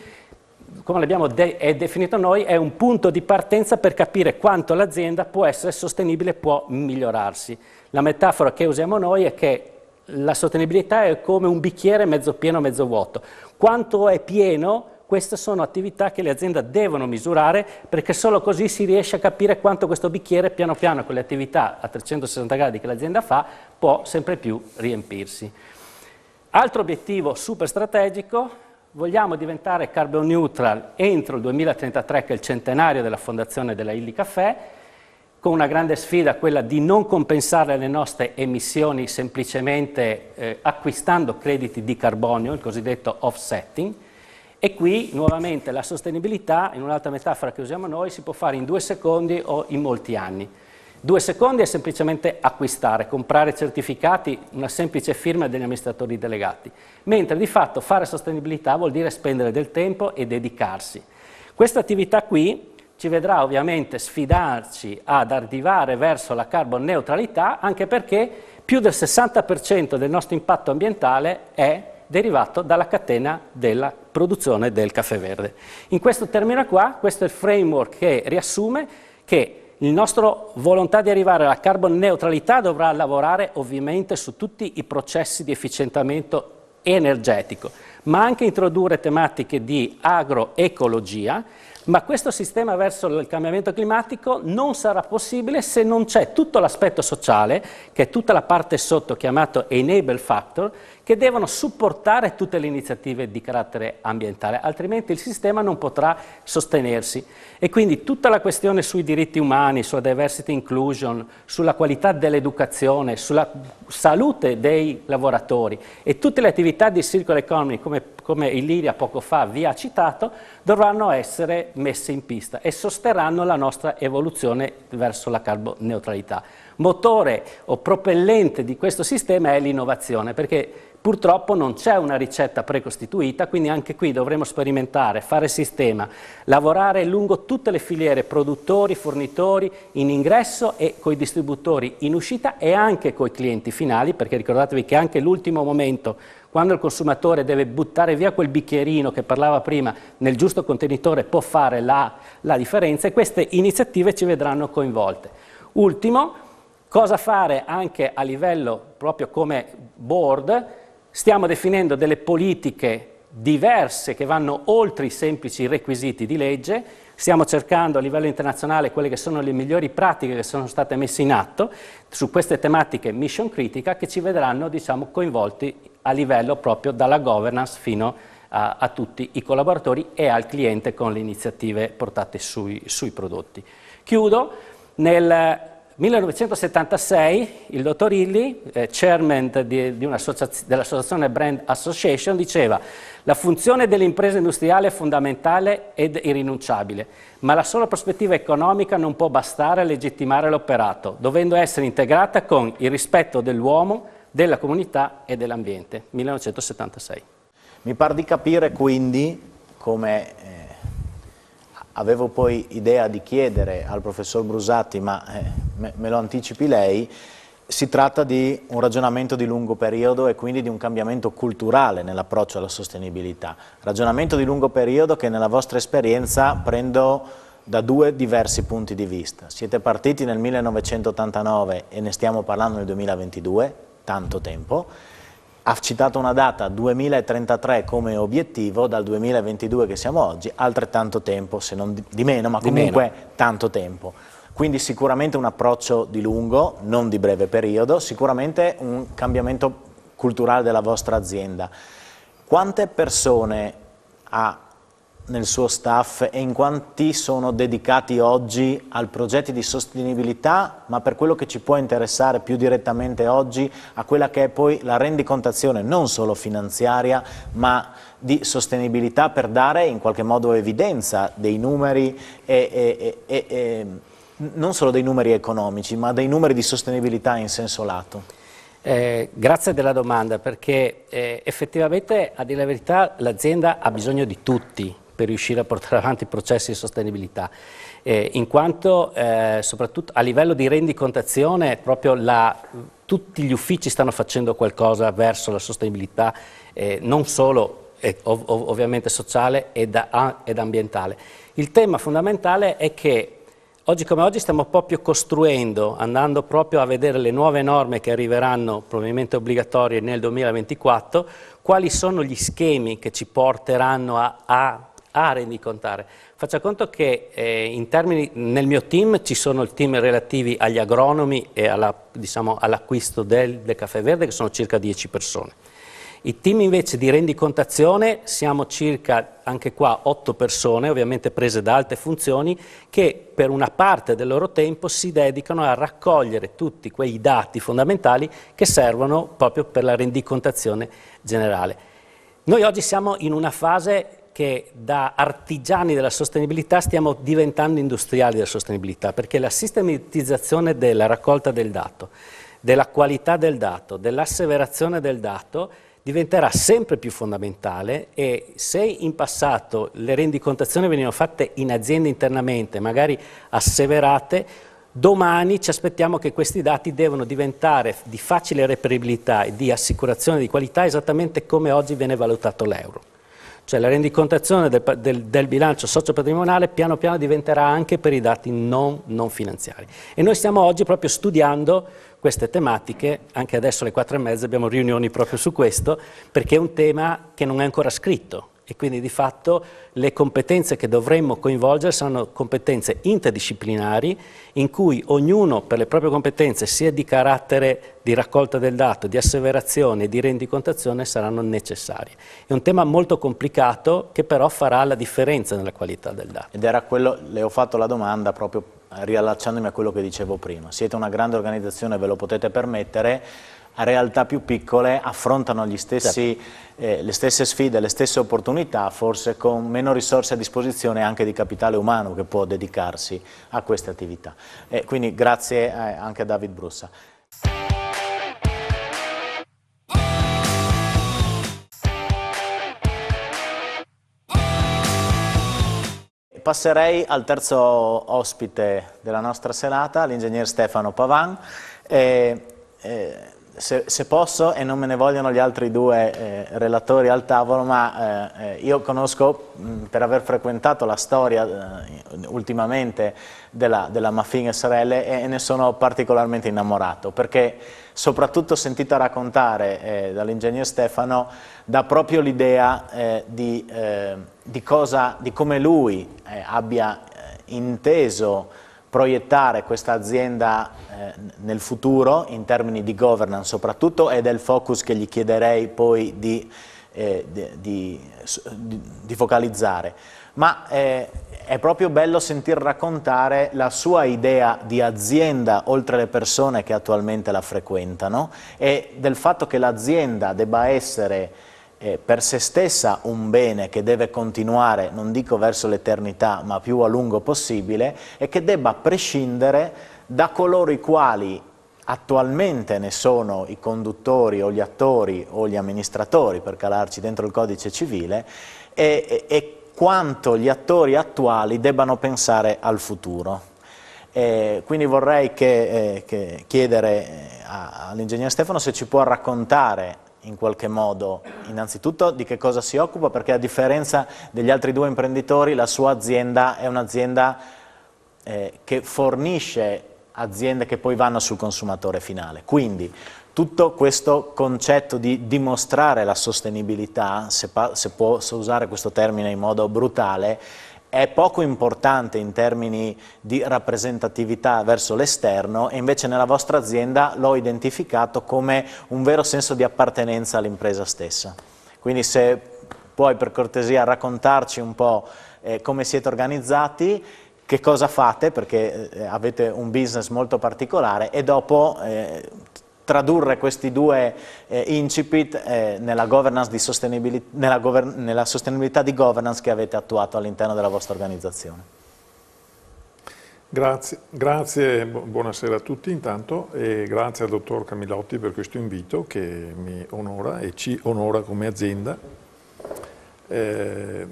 come l'abbiamo definito noi, è un punto di partenza per capire quanto l'azienda può essere sostenibile, può migliorarsi. La metafora che usiamo noi è che la sostenibilità è come un bicchiere mezzo pieno, mezzo vuoto. Quanto è pieno? Queste sono attività che le aziende devono misurare, perché solo così si riesce a capire quanto questo bicchiere, piano piano, con le attività a 360 gradi che l'azienda fa, può sempre più riempirsi. Altro obiettivo super strategico: vogliamo diventare carbon neutral entro il 2033, che è il centenario della fondazione della Illy Caffè, con una grande sfida, quella di non compensare le nostre emissioni semplicemente acquistando crediti di carbonio, il cosiddetto offsetting. E qui nuovamente la sostenibilità, in un'altra metafora che usiamo noi, si può fare in 2 secondi o in molti anni. 2 secondi è semplicemente acquistare, comprare certificati, una semplice firma degli amministratori delegati, mentre di fatto fare sostenibilità vuol dire spendere del tempo e dedicarsi. Questa attività qui ci vedrà ovviamente sfidarci ad arrivare verso la carbon neutralità, anche perché più del 60% del nostro impatto ambientale è derivato dalla catena della produzione del caffè verde. In questo termine qua, questo è il framework che riassume che il nostro volontà di arrivare alla carbon neutralità dovrà lavorare ovviamente su tutti i processi di efficientamento energetico, ma anche introdurre tematiche di agroecologia. Ma questo sistema verso il cambiamento climatico non sarà possibile se non c'è tutto l'aspetto sociale, che è tutta la parte sotto chiamato enable factor, che devono supportare tutte le iniziative di carattere ambientale, altrimenti il sistema non potrà sostenersi. E quindi tutta la questione sui diritti umani, sulla diversity inclusion, sulla qualità dell'educazione, sulla salute dei lavoratori e tutte le attività di circular economy, come Illyria poco fa vi ha citato, dovranno essere messe in pista e sosterranno la nostra evoluzione verso la carbon neutralità. Motore o propellente di questo sistema è l'innovazione, perché purtroppo non c'è una ricetta precostituita, quindi anche qui dovremo sperimentare, fare sistema, lavorare lungo tutte le filiere, produttori, fornitori, in ingresso e coi distributori in uscita e anche coi clienti finali, perché ricordatevi che anche l'ultimo momento, quando il consumatore deve buttare via quel bicchierino che parlava prima nel giusto contenitore, può fare la differenza, e queste iniziative ci vedranno coinvolte. Ultimo, cosa fare anche a livello proprio come board? Stiamo definendo delle politiche diverse che vanno oltre i semplici requisiti di legge, stiamo cercando a livello internazionale quelle che sono le migliori pratiche che sono state messe in atto su queste tematiche mission critica, che ci vedranno, diciamo, coinvolti a livello proprio dalla governance fino a tutti i collaboratori e al cliente con le iniziative portate sui prodotti. Chiudo. Nel 1976 il dottor Illy, chairman dell'associazione Brand Association, diceva: la funzione dell'impresa industriale è fondamentale ed irrinunciabile, ma la sola prospettiva economica non può bastare a legittimare l'operato, dovendo essere integrata con il rispetto dell'uomo, della comunità e dell'ambiente. 1976. Mi par di capire quindi, come avevo poi idea di chiedere al professor Brusati, ma me lo anticipi lei, si tratta di un ragionamento di lungo periodo e quindi di un cambiamento culturale nell'approccio alla sostenibilità. Ragionamento di lungo periodo che nella vostra esperienza prendo da 2 diversi punti di vista. Siete partiti nel 1989 e ne stiamo parlando nel 2022, tanto tempo. Ha citato una data, 2033, come obiettivo, dal 2022 che siamo oggi, altrettanto tempo, se non di meno, ma comunque tanto tempo. Quindi sicuramente un approccio di lungo, non di breve periodo, sicuramente un cambiamento culturale della vostra azienda. Quante persone ha nel suo staff e in quanti sono dedicati oggi al progetto di sostenibilità, ma per quello che ci può interessare più direttamente oggi a quella che è poi la rendicontazione non solo finanziaria ma di sostenibilità, per dare in qualche modo evidenza dei numeri non solo dei numeri economici ma dei numeri di sostenibilità in senso lato. Grazie della domanda, perché effettivamente, a dire la verità, l'azienda ha bisogno di tutti per riuscire a portare avanti i processi di sostenibilità, in quanto soprattutto a livello di rendicontazione proprio tutti gli uffici stanno facendo qualcosa verso la sostenibilità, non solo ovviamente sociale ed ambientale. Il tema fondamentale è che oggi come oggi stiamo proprio costruendo, andando proprio a vedere le nuove norme che arriveranno probabilmente obbligatorie nel 2024, quali sono gli schemi che ci porteranno a rendicontare. Faccia conto che nel mio team ci sono i team relativi agli agronomi e all'acquisto del caffè verde, che sono circa 10 persone. I team invece di rendicontazione siamo circa, anche qua, 8 persone, ovviamente prese da alte funzioni, che per una parte del loro tempo si dedicano a raccogliere tutti quei dati fondamentali che servono proprio per la rendicontazione generale. Noi oggi siamo in una fase che da artigiani della sostenibilità stiamo diventando industriali della sostenibilità, perché la sistematizzazione della raccolta del dato, della qualità del dato, dell'asseverazione del dato diventerà sempre più fondamentale, e se in passato le rendicontazioni venivano fatte in aziende internamente, magari asseverate, domani ci aspettiamo che questi dati devono diventare di facile reperibilità e di assicurazione di qualità, esattamente come oggi viene valutato l'euro. Cioè la rendicontazione del bilancio socio-patrimoniale piano piano diventerà anche per i dati non finanziari. E noi stiamo oggi proprio studiando queste tematiche, anche adesso alle 4:30 abbiamo riunioni proprio su questo, perché è un tema che non è ancora scritto, e quindi di fatto le competenze che dovremmo coinvolgere saranno competenze interdisciplinari, in cui ognuno per le proprie competenze, sia di carattere di raccolta del dato, di asseverazione e di rendicontazione, saranno necessarie. È un tema molto complicato che però farà la differenza nella qualità del dato. Ed era quello, le ho fatto la domanda proprio riallacciandomi a quello che dicevo prima. Siete una grande organizzazione, ve lo potete permettere. A realtà più piccole affrontano le stesse sfide, le stesse opportunità, forse con meno risorse a disposizione anche di capitale umano che può dedicarsi a queste attività. Quindi grazie anche a David Brussa. Passerei al terzo ospite della nostra serata, l'ingegner Stefano Pavan. Se posso, e non me ne vogliono gli altri due relatori al tavolo, ma io conosco, per aver frequentato la storia ultimamente della Mafin SRL, e ne sono particolarmente innamorato, perché soprattutto sentita raccontare dall'ingegner Stefano dà proprio l'idea di come lui abbia inteso proiettare questa azienda nel futuro in termini di governance soprattutto, e del focus che gli chiederei poi di focalizzare. Ma è proprio bello sentir raccontare la sua idea di azienda oltre le persone che attualmente la frequentano, e del fatto che l'azienda debba essere per se stessa un bene che deve continuare, non dico verso l'eternità, ma più a lungo possibile, e che debba prescindere da coloro i quali attualmente ne sono i conduttori o gli attori o gli amministratori, per calarci dentro il codice civile, e quanto gli attori attuali debbano pensare al futuro. Quindi vorrei chiedere all'ingegner Stefano se ci può raccontare in qualche modo innanzitutto di che cosa si occupa, perché a differenza degli altri due imprenditori la sua azienda è un'azienda che fornisce aziende che poi vanno sul consumatore finale. Quindi tutto questo concetto di dimostrare la sostenibilità, se posso usare questo termine in modo brutale, è poco importante in termini di rappresentatività verso l'esterno, e invece nella vostra azienda l'ho identificato come un vero senso di appartenenza all'impresa stessa. Quindi se puoi per cortesia raccontarci un po' come siete organizzati, che cosa fate, perché avete un business molto particolare, e dopo tradurre questi due incipit nella governance di sostenibilità, nella sostenibilità di governance che avete attuato all'interno della vostra organizzazione. Grazie, buonasera a tutti intanto, e grazie al dottor Camillotti per questo invito che mi onora e ci onora come azienda. Noi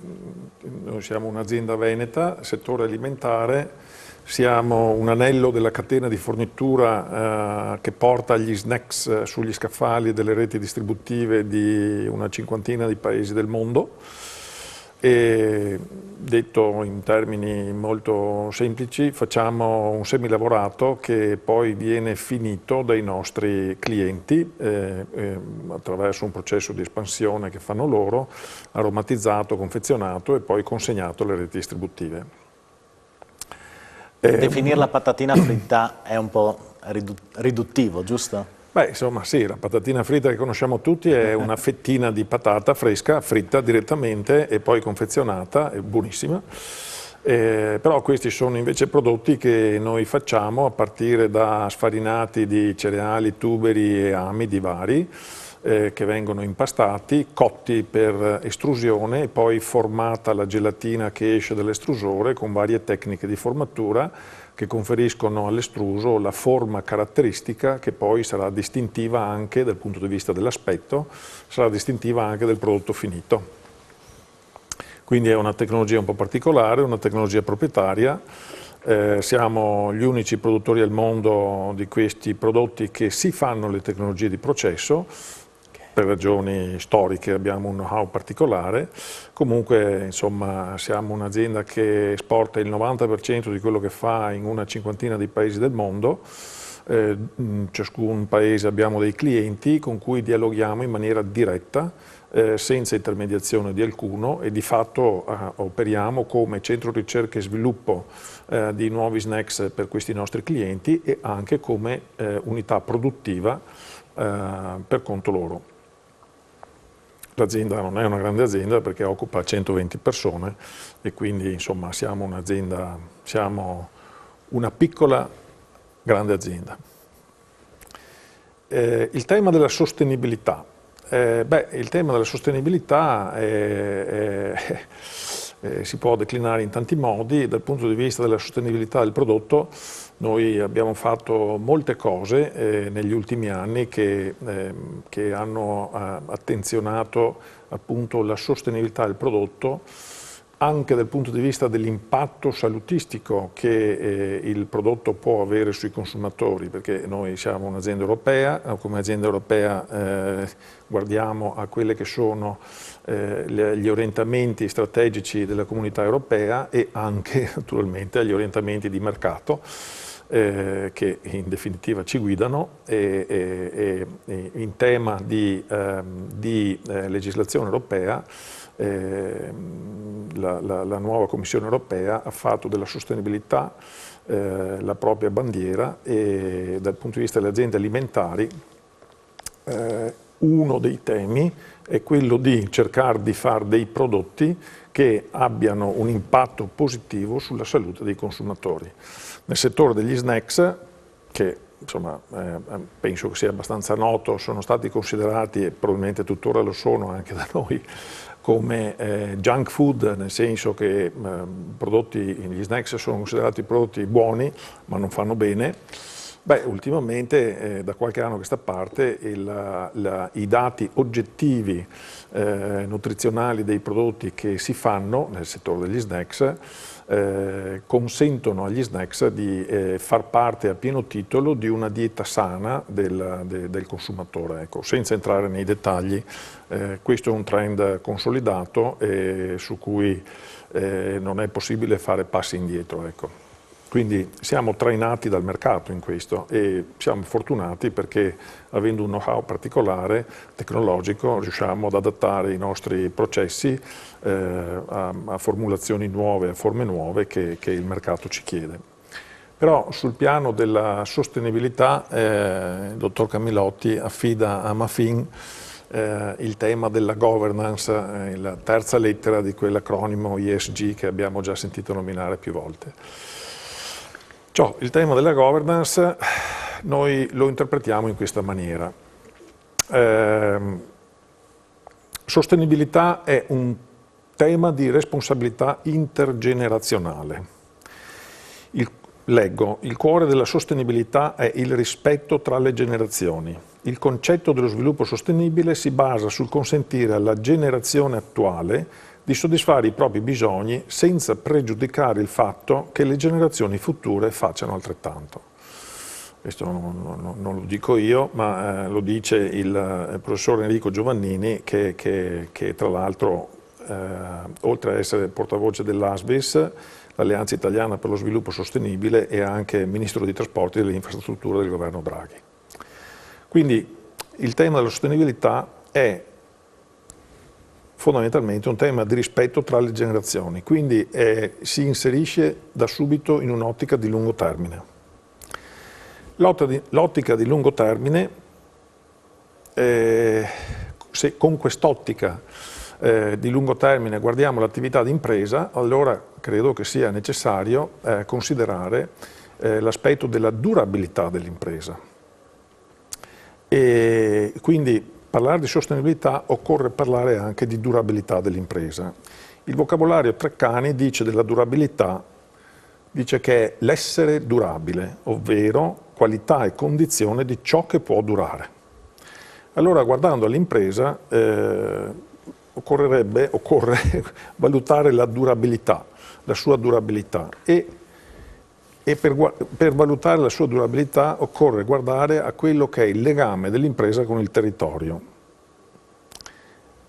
siamo un'azienda veneta, settore alimentare, siamo un anello della catena di fornitura che porta gli snacks sugli scaffali delle reti distributive di una cinquantina di paesi del mondo. E detto in termini molto semplici, facciamo un semilavorato che poi viene finito dai nostri clienti attraverso un processo di espansione che fanno loro, aromatizzato, confezionato e poi consegnato alle reti distributive. Definire la patatina fritta è un po' riduttivo, giusto? Beh, insomma sì, la patatina fritta che conosciamo tutti è una fettina di patata fresca, fritta direttamente e poi confezionata, è buonissima. Però questi sono invece prodotti che noi facciamo a partire da sfarinati di cereali, tuberi e amidi vari, che vengono impastati, cotti per estrusione e poi formata la gelatina che esce dall'estrusore con varie tecniche di formatura che conferiscono all'estruso la forma caratteristica che poi sarà distintiva anche dal punto di vista dell'aspetto, sarà distintiva anche del prodotto finito. Quindi è una tecnologia un po' particolare, una tecnologia proprietaria. Siamo gli unici produttori al mondo di questi prodotti che si fanno le tecnologie di processo. Per ragioni storiche abbiamo un know-how particolare, comunque insomma siamo un'azienda che esporta il 90% di quello che fa in una cinquantina di paesi del mondo, in ciascun paese abbiamo dei clienti con cui dialoghiamo in maniera diretta, senza intermediazione di alcuno e di fatto operiamo come centro ricerca e sviluppo di nuovi snacks per questi nostri clienti e anche come unità produttiva per conto loro. L'azienda non è una grande azienda perché occupa 120 persone e quindi insomma siamo un'azienda, siamo una piccola grande azienda. Il tema della sostenibilità. Il tema della sostenibilità si può declinare in tanti modi. Dal punto di vista della sostenibilità del prodotto noi abbiamo fatto molte cose negli ultimi anni che hanno attenzionato appunto la sostenibilità del prodotto anche dal punto di vista dell'impatto salutistico che il prodotto può avere sui consumatori, perché noi siamo un'azienda europea, come azienda europea guardiamo a quelle che sono gli orientamenti strategici della comunità europea e anche naturalmente agli orientamenti di mercato che in definitiva ci guidano e in tema di legislazione europea la nuova Commissione europea ha fatto della sostenibilità la propria bandiera e dal punto di vista delle aziende alimentari uno dei temi è quello di cercare di fare dei prodotti che abbiano un impatto positivo sulla salute dei consumatori. Nel settore degli snacks, che insomma, penso che sia abbastanza noto, sono stati considerati, e probabilmente tuttora lo sono anche da noi, come junk food, nel senso che gli snacks sono considerati prodotti buoni ma non fanno bene. Ultimamente da qualche anno a questa parte i dati oggettivi nutrizionali dei prodotti che si fanno nel settore degli snacks consentono agli snacks di far parte a pieno titolo di una dieta sana del consumatore, ecco, senza entrare nei dettagli. Questo è un trend consolidato su cui non è possibile fare passi indietro, ecco. Quindi siamo trainati dal mercato in questo e siamo fortunati perché avendo un know-how particolare, tecnologico, riusciamo ad adattare i nostri processi a formulazioni nuove, a forme nuove che il mercato ci chiede. Però sul piano della sostenibilità il dottor Camillotti affida a Mafin il tema della governance, la terza lettera di quell'acronimo ESG che abbiamo già sentito nominare più volte. Il tema della governance noi lo interpretiamo in questa maniera. Sostenibilità è un tema di responsabilità intergenerazionale. Leggo, il cuore della sostenibilità è il rispetto tra le generazioni. Il concetto dello sviluppo sostenibile si basa sul consentire alla generazione attuale di soddisfare i propri bisogni senza pregiudicare il fatto che le generazioni future facciano altrettanto. Questo non lo dico io, ma lo dice il professor Enrico Giovannini, che tra l'altro, oltre a essere portavoce dell'ASBIS, l'Alleanza Italiana per lo Sviluppo Sostenibile, è anche Ministro dei Trasporti e delle Infrastrutture del governo Draghi. Quindi il tema della sostenibilità è fondamentalmente un tema di rispetto tra le generazioni, quindi si inserisce da subito in un'ottica di lungo termine. L'ottica di lungo termine, se con quest'ottica di lungo termine guardiamo l'attività di impresa, allora credo che sia necessario considerare l'aspetto della durabilità dell'impresa. E quindi parlare di sostenibilità occorre parlare anche di durabilità dell'impresa. Il vocabolario Treccani dice della durabilità, dice che è l'essere durabile, ovvero qualità e condizione di ciò che può durare. Allora, guardando all'impresa, occorre valutare la durabilità, la sua durabilità e per valutare la sua durabilità occorre guardare a quello che è il legame dell'impresa con il territorio.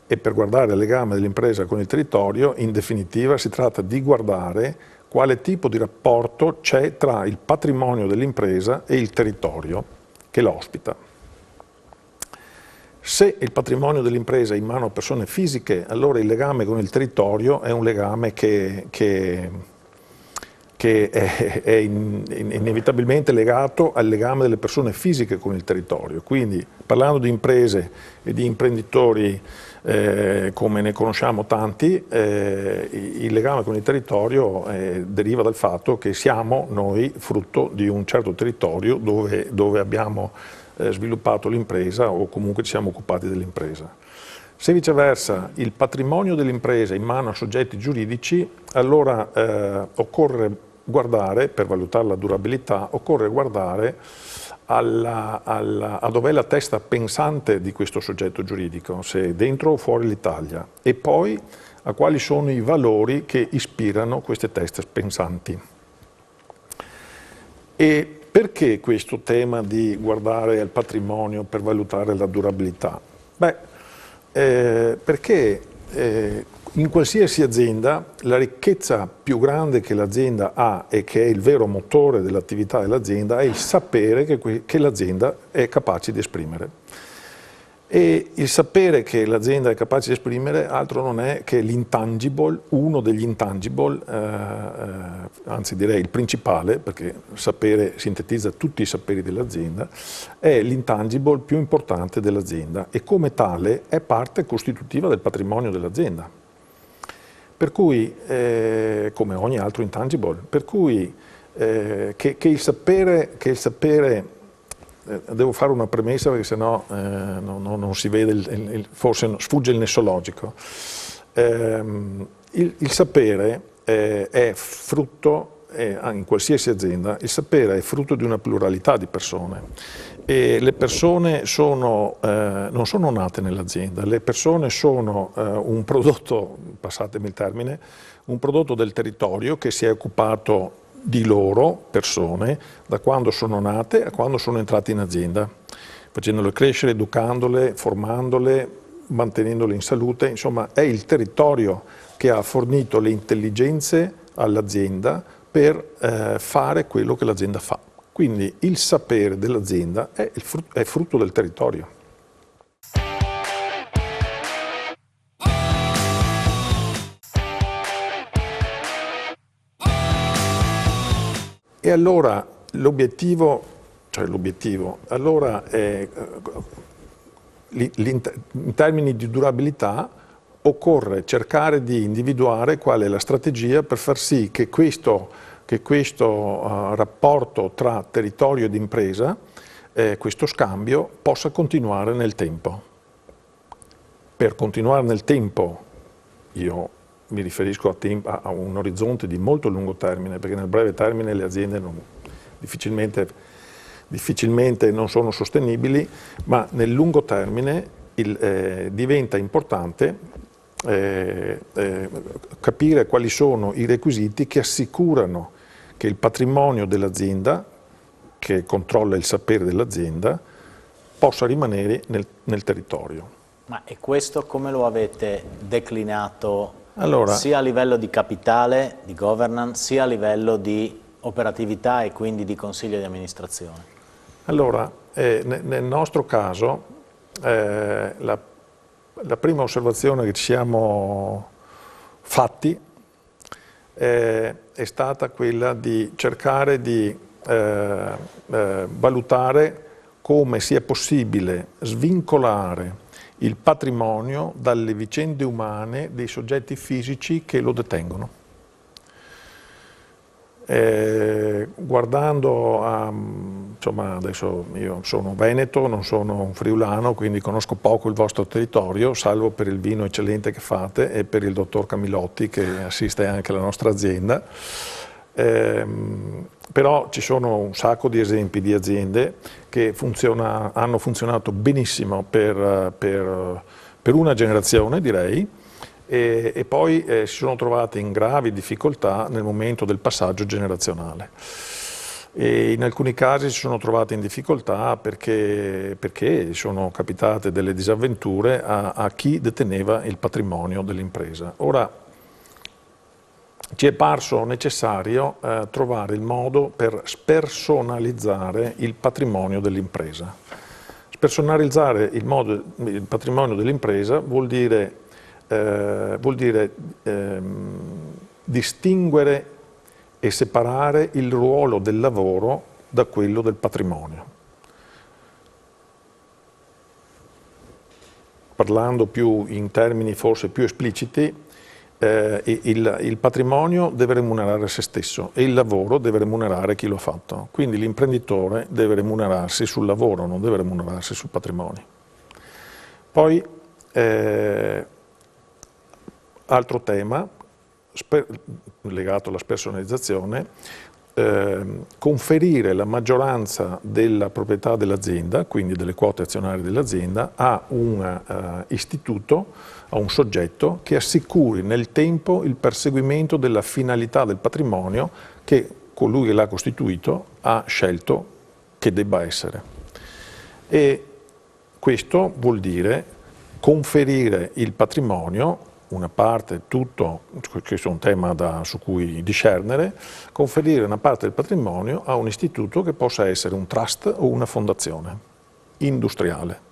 E per guardare il legame dell'impresa con il territorio, in definitiva, si tratta di guardare quale tipo di rapporto c'è tra il patrimonio dell'impresa e il territorio che l'ospita. Se il patrimonio dell'impresa è in mano a persone fisiche, allora il legame con il territorio è un legame che è inevitabilmente legato al legame delle persone fisiche con il territorio. Quindi, parlando di imprese e di imprenditori come ne conosciamo tanti, il legame con il territorio deriva dal fatto che siamo noi frutto di un certo territorio dove abbiamo sviluppato l'impresa o comunque ci siamo occupati dell'impresa. Se viceversa il patrimonio dell'impresa è in mano a soggetti giuridici, allora occorre guardare, per valutare la durabilità, occorre guardare a dov'è la testa pensante di questo soggetto giuridico, se è dentro o fuori l'Italia, e poi a quali sono i valori che ispirano queste teste pensanti. E perché questo tema di guardare al patrimonio per valutare la durabilità? Perché in qualsiasi azienda la ricchezza più grande che l'azienda ha e che è il vero motore dell'attività dell'azienda è il sapere che l'azienda è capace di esprimere. E il sapere che l'azienda è capace di esprimere altro non è che l'intangible, uno degli intangible, anzi direi il principale, perché sapere sintetizza tutti i saperi dell'azienda, è l'intangible più importante dell'azienda e come tale è parte costitutiva del patrimonio dell'azienda. Per cui, come ogni altro intangible, per cui che il sapere devo fare una premessa perché sennò non si vede, forse sfugge il nesso logico. Il sapere è frutto, in qualsiasi azienda, il sapere è frutto di una pluralità di persone e le persone non sono nate nell'azienda, le persone sono un prodotto, passatemi il termine, un prodotto del territorio che si è occupato di loro, persone, da quando sono nate a quando sono entrate in azienda, facendole crescere, educandole, formandole, mantenendole in salute. Insomma, è il territorio che ha fornito le intelligenze all'azienda per fare quello che l'azienda fa. Quindi il sapere dell'azienda è frutto del territorio. E allora l'obiettivo, allora in termini di durabilità occorre cercare di individuare qual è la strategia per far sì che questo rapporto tra territorio ed impresa, questo scambio, possa continuare nel tempo. Per continuare nel tempo, io mi riferisco a un orizzonte di molto lungo termine, perché nel breve termine le aziende difficilmente non sono sostenibili, ma nel lungo termine diventa importante capire quali sono i requisiti che assicurano che il patrimonio dell'azienda, che controlla il sapere dell'azienda, possa rimanere nel territorio. Ma e questo come lo avete declinato Allora, sia a livello di capitale, di governance, sia a livello di operatività e quindi di consiglio di amministrazione? Allora, nel nostro caso, la prima osservazione che ci siamo fatti è stata quella di cercare di valutare come sia possibile svincolare il patrimonio dalle vicende umane dei soggetti fisici che lo detengono. Guardando insomma, adesso io sono veneto, non sono un friulano, quindi conosco poco il vostro territorio, salvo per il vino eccellente che fate e per il dottor Camilotti che assiste anche alla nostra azienda. Però ci sono un sacco di esempi di aziende che hanno funzionato benissimo per una generazione, direi, e poi si sono trovate in gravi difficoltà nel momento del passaggio generazionale. E in alcuni casi si sono trovate in difficoltà perché sono capitate delle disavventure a chi deteneva il patrimonio dell'impresa. Ora, ci è parso necessario trovare il modo per spersonalizzare il patrimonio dell'impresa. Spersonalizzare il patrimonio dell'impresa vuol dire distinguere e separare il ruolo del lavoro da quello del patrimonio. Parlando più in termini forse più espliciti, il patrimonio deve remunerare se stesso e il lavoro deve remunerare chi lo ha fatto. Quindi l'imprenditore deve remunerarsi sul lavoro, non deve remunerarsi sul patrimonio. Poi, altro tema legato alla spersonalizzazione, conferire la maggioranza della proprietà dell'azienda, quindi delle quote azionarie dell'azienda, a un istituto, a un soggetto che assicuri nel tempo il perseguimento della finalità del patrimonio che colui che l'ha costituito ha scelto che debba essere. E questo vuol dire conferire il patrimonio, una parte, tutto, questo è un tema su cui discernere, conferire una parte del patrimonio a un istituto che possa essere un trust o una fondazione industriale.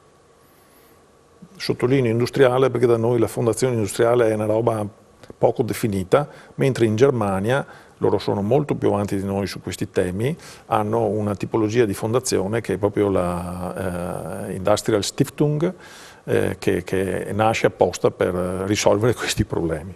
Sottolineo industriale perché da noi la fondazione industriale è una roba poco definita, mentre in Germania, loro sono molto più avanti di noi su questi temi, hanno una tipologia di fondazione che è proprio la Industrial Stiftung, che nasce apposta per risolvere questi problemi.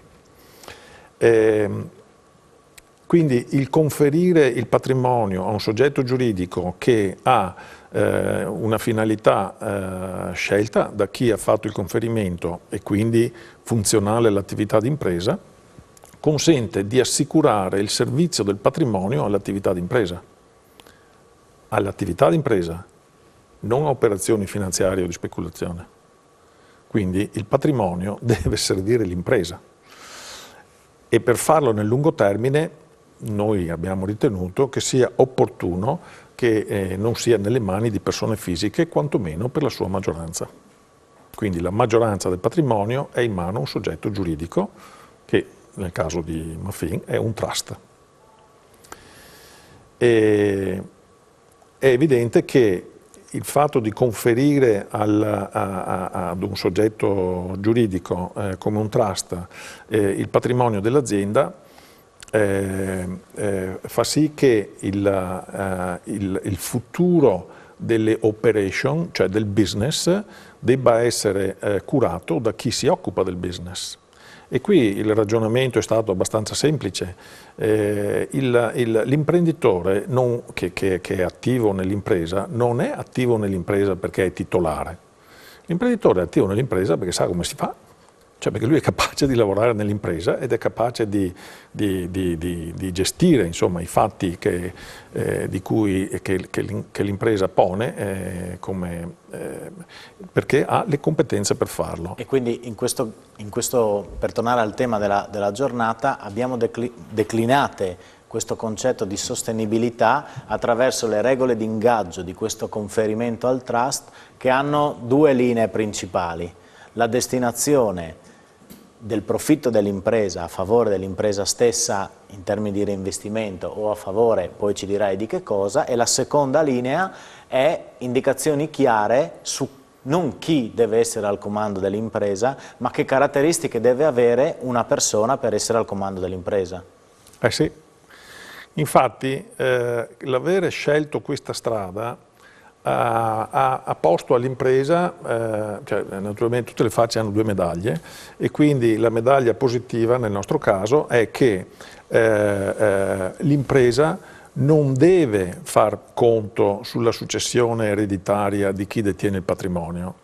Quindi il conferire il patrimonio a un soggetto giuridico che ha una finalità scelta da chi ha fatto il conferimento e quindi funzionale all'attività d'impresa, consente di assicurare il servizio del patrimonio all'attività d'impresa. All'attività d'impresa, non a operazioni finanziarie o di speculazione. Quindi il patrimonio deve servire l'impresa. E per farlo nel lungo termine noi abbiamo ritenuto che sia opportuno che non sia nelle mani di persone fisiche, quantomeno per la sua maggioranza. Quindi la maggioranza del patrimonio è in mano a un soggetto giuridico che nel caso di Mafin è un trust. È evidente che il fatto di conferire ad un soggetto giuridico come un trust il patrimonio dell'azienda fa sì che il futuro delle operation, cioè del business, debba essere curato da chi si occupa del business. E qui il ragionamento è stato abbastanza semplice. L'imprenditore che è attivo nell'impresa non è attivo nell'impresa perché è titolare. L'imprenditore è attivo nell'impresa perché sa come si fa, cioè perché lui è capace di lavorare nell'impresa ed è capace di gestire, insomma, i fatti che l'impresa pone perché ha le competenze per farlo. E quindi in questo, per tornare al tema della giornata, abbiamo declinate questo concetto di sostenibilità attraverso le regole di ingaggio di questo conferimento al trust, che hanno due linee principali: la destinazione del profitto dell'impresa a favore dell'impresa stessa in termini di reinvestimento o a favore, poi ci dirai di che cosa, e la seconda linea è indicazioni chiare su non chi deve essere al comando dell'impresa, ma che caratteristiche deve avere una persona per essere al comando dell'impresa. Sì, infatti l'avere scelto questa strada ha posto all'impresa, cioè, naturalmente tutte le facce hanno due medaglie, e quindi la medaglia positiva nel nostro caso è che l'impresa non deve far conto sulla successione ereditaria di chi detiene il patrimonio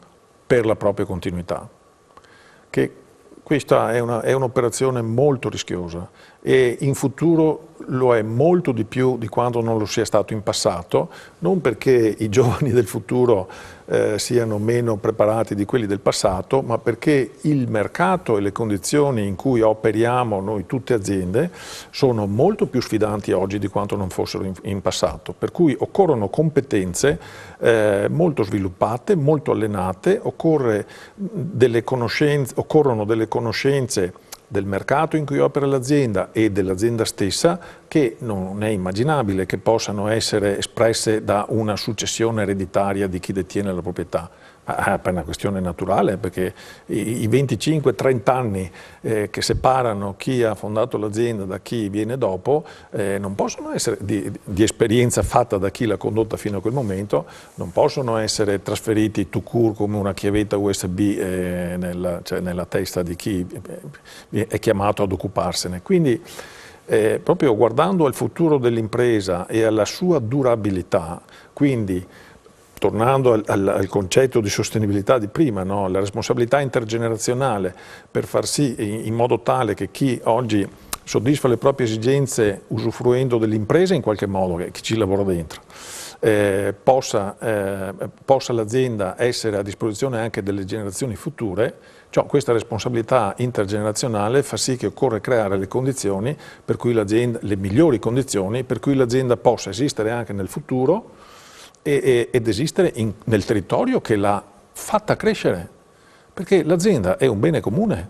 per la propria continuità. Questa è un'operazione molto rischiosa e in futuro lo è molto di più di quanto non lo sia stato in passato, non perché i giovani del futuro siano meno preparati di quelli del passato, ma perché il mercato e le condizioni in cui operiamo noi tutte aziende sono molto più sfidanti oggi di quanto non fossero in passato, per cui occorrono competenze molto sviluppate, molto allenate, occorrono delle conoscenze del mercato in cui opera l'azienda e dell'azienda stessa, che non è immaginabile che possano essere espresse da una successione ereditaria di chi detiene la proprietà. Per una questione naturale, perché i 25-30 anni che separano chi ha fondato l'azienda da chi viene dopo non possono essere di esperienza fatta da chi l'ha condotta fino a quel momento, non possono essere trasferiti tout court come una chiavetta USB nella testa di chi è chiamato ad occuparsene. Quindi proprio guardando al futuro dell'impresa e alla sua durabilità, quindi tornando al concetto di sostenibilità di prima, no? La responsabilità intergenerazionale per far sì in modo tale che chi oggi soddisfa le proprie esigenze usufruendo dell'impresa in qualche modo, chi ci lavora dentro, possa l'azienda essere a disposizione anche delle generazioni future. Cioè, questa responsabilità intergenerazionale fa sì che occorre creare le condizioni per cui le migliori condizioni per cui l'azienda possa esistere anche nel futuro ed esistere nel territorio che l'ha fatta crescere, perché l'azienda è un bene comune.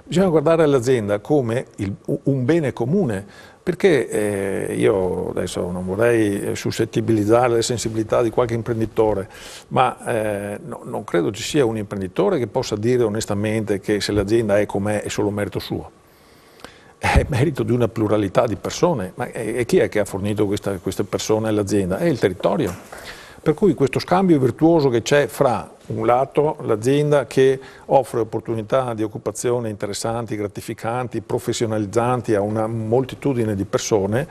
Bisogna guardare l'azienda come un bene comune, perché io adesso non vorrei suscettibilizzare le sensibilità di qualche imprenditore, ma non credo ci sia un imprenditore che possa dire onestamente che se l'azienda è com'è è solo merito suo. È merito di una pluralità di persone, ma chi è che ha fornito queste persone all'azienda? È il territorio. Per cui questo scambio virtuoso che c'è fra un lato l'azienda che offre opportunità di occupazione interessanti, gratificanti, professionalizzanti a una moltitudine di persone,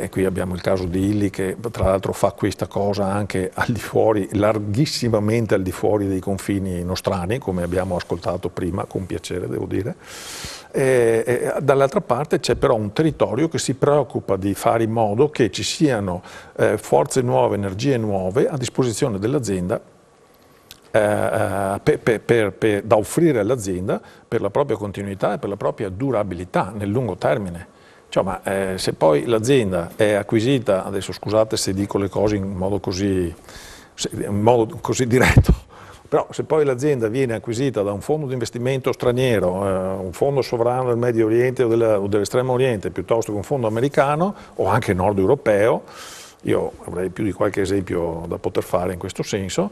qui abbiamo il caso di Illy che tra l'altro fa questa cosa anche al di fuori, larghissimamente al di fuori dei confini nostrani, come abbiamo ascoltato prima, con piacere devo dire. Dall'altra parte c'è però un territorio che si preoccupa di fare in modo che ci siano forze nuove, energie nuove a disposizione dell'azienda da offrire all'azienda per la propria continuità e per la propria durabilità nel lungo termine. Cioè, ma se poi l'azienda è acquisita, adesso scusate se dico le cose in modo così diretto, però se poi l'azienda viene acquisita da un fondo di investimento straniero, un fondo sovrano del Medio Oriente o dell'Estremo Oriente, piuttosto che un fondo americano o anche nord europeo, io avrei più di qualche esempio da poter fare in questo senso,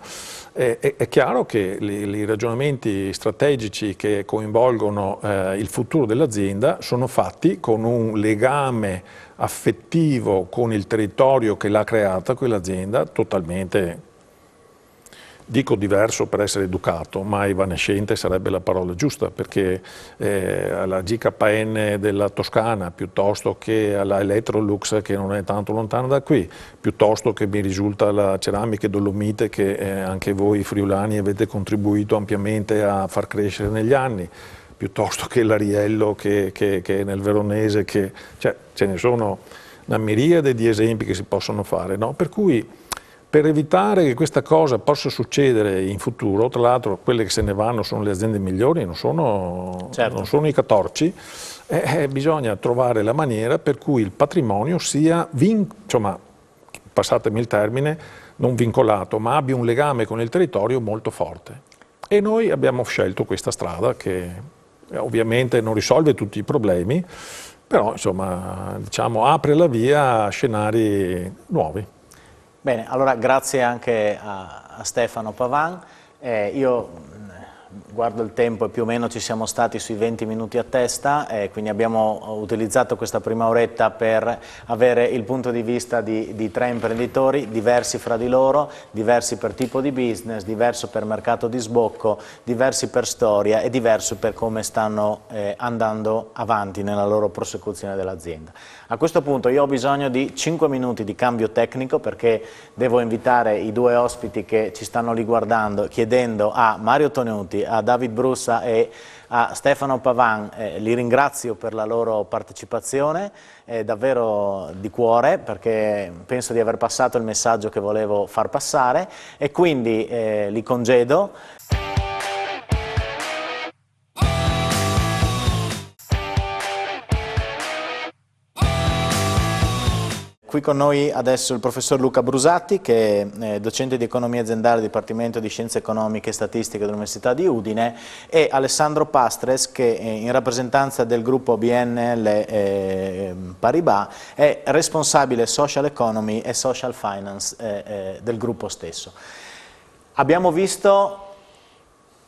è chiaro che i ragionamenti strategici che coinvolgono il futuro dell'azienda sono fatti con un legame affettivo con il territorio che l'ha creata, quell'azienda, totalmente dico diverso per essere educato, ma evanescente sarebbe la parola giusta, perché alla GKN della Toscana, piuttosto che alla Electrolux, che non è tanto lontana da qui, piuttosto che mi risulta la Ceramiche Dolomite, che anche voi friulani avete contribuito ampiamente a far crescere negli anni, piuttosto che l'Ariello che è nel Veronese, cioè, ce ne sono una miriade di esempi che si possono fare, no? Per cui, per evitare che questa cosa possa succedere in futuro, tra l'altro quelle che se ne vanno sono le aziende migliori, non sono, certo, non sono i catorci, bisogna trovare la maniera per cui il patrimonio sia, insomma, passatemi il termine, non vincolato, ma abbia un legame con il territorio molto forte. E noi abbiamo scelto questa strada che ovviamente non risolve tutti i problemi, però insomma, diciamo, apre la via a scenari nuovi. Bene, allora grazie anche a Stefano Pavan. Io guardo il tempo e più o meno ci siamo stati sui 20 minuti a testa, quindi abbiamo utilizzato questa prima oretta per avere il punto di vista di 3 imprenditori diversi fra di loro, diversi per tipo di business, diverso per mercato di sbocco, diversi per storia e diverso per come stanno andando avanti nella loro prosecuzione dell'azienda. A questo punto io ho bisogno di 5 minuti di cambio tecnico, perché devo invitare i 2 ospiti che ci stanno lì guardando, chiedendo a Mario Tonuti, a David Brussa e a Stefano Pavan. Li ringrazio per la loro partecipazione, davvero di cuore, perché penso di aver passato il messaggio che volevo far passare, e quindi li congedo. Qui con noi adesso il professor Luca Brusatti, che è docente di economia aziendale, Dipartimento di Scienze Economiche e Statistiche dell'Università di Udine, e Alessandro Pastres, che in rappresentanza del gruppo BNL Paribas è responsabile Social Economy e Social Finance del gruppo stesso. Abbiamo visto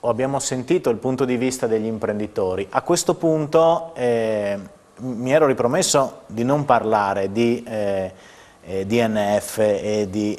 o abbiamo sentito il punto di vista degli imprenditori. A questo punto mi ero ripromesso di non parlare di DNF e di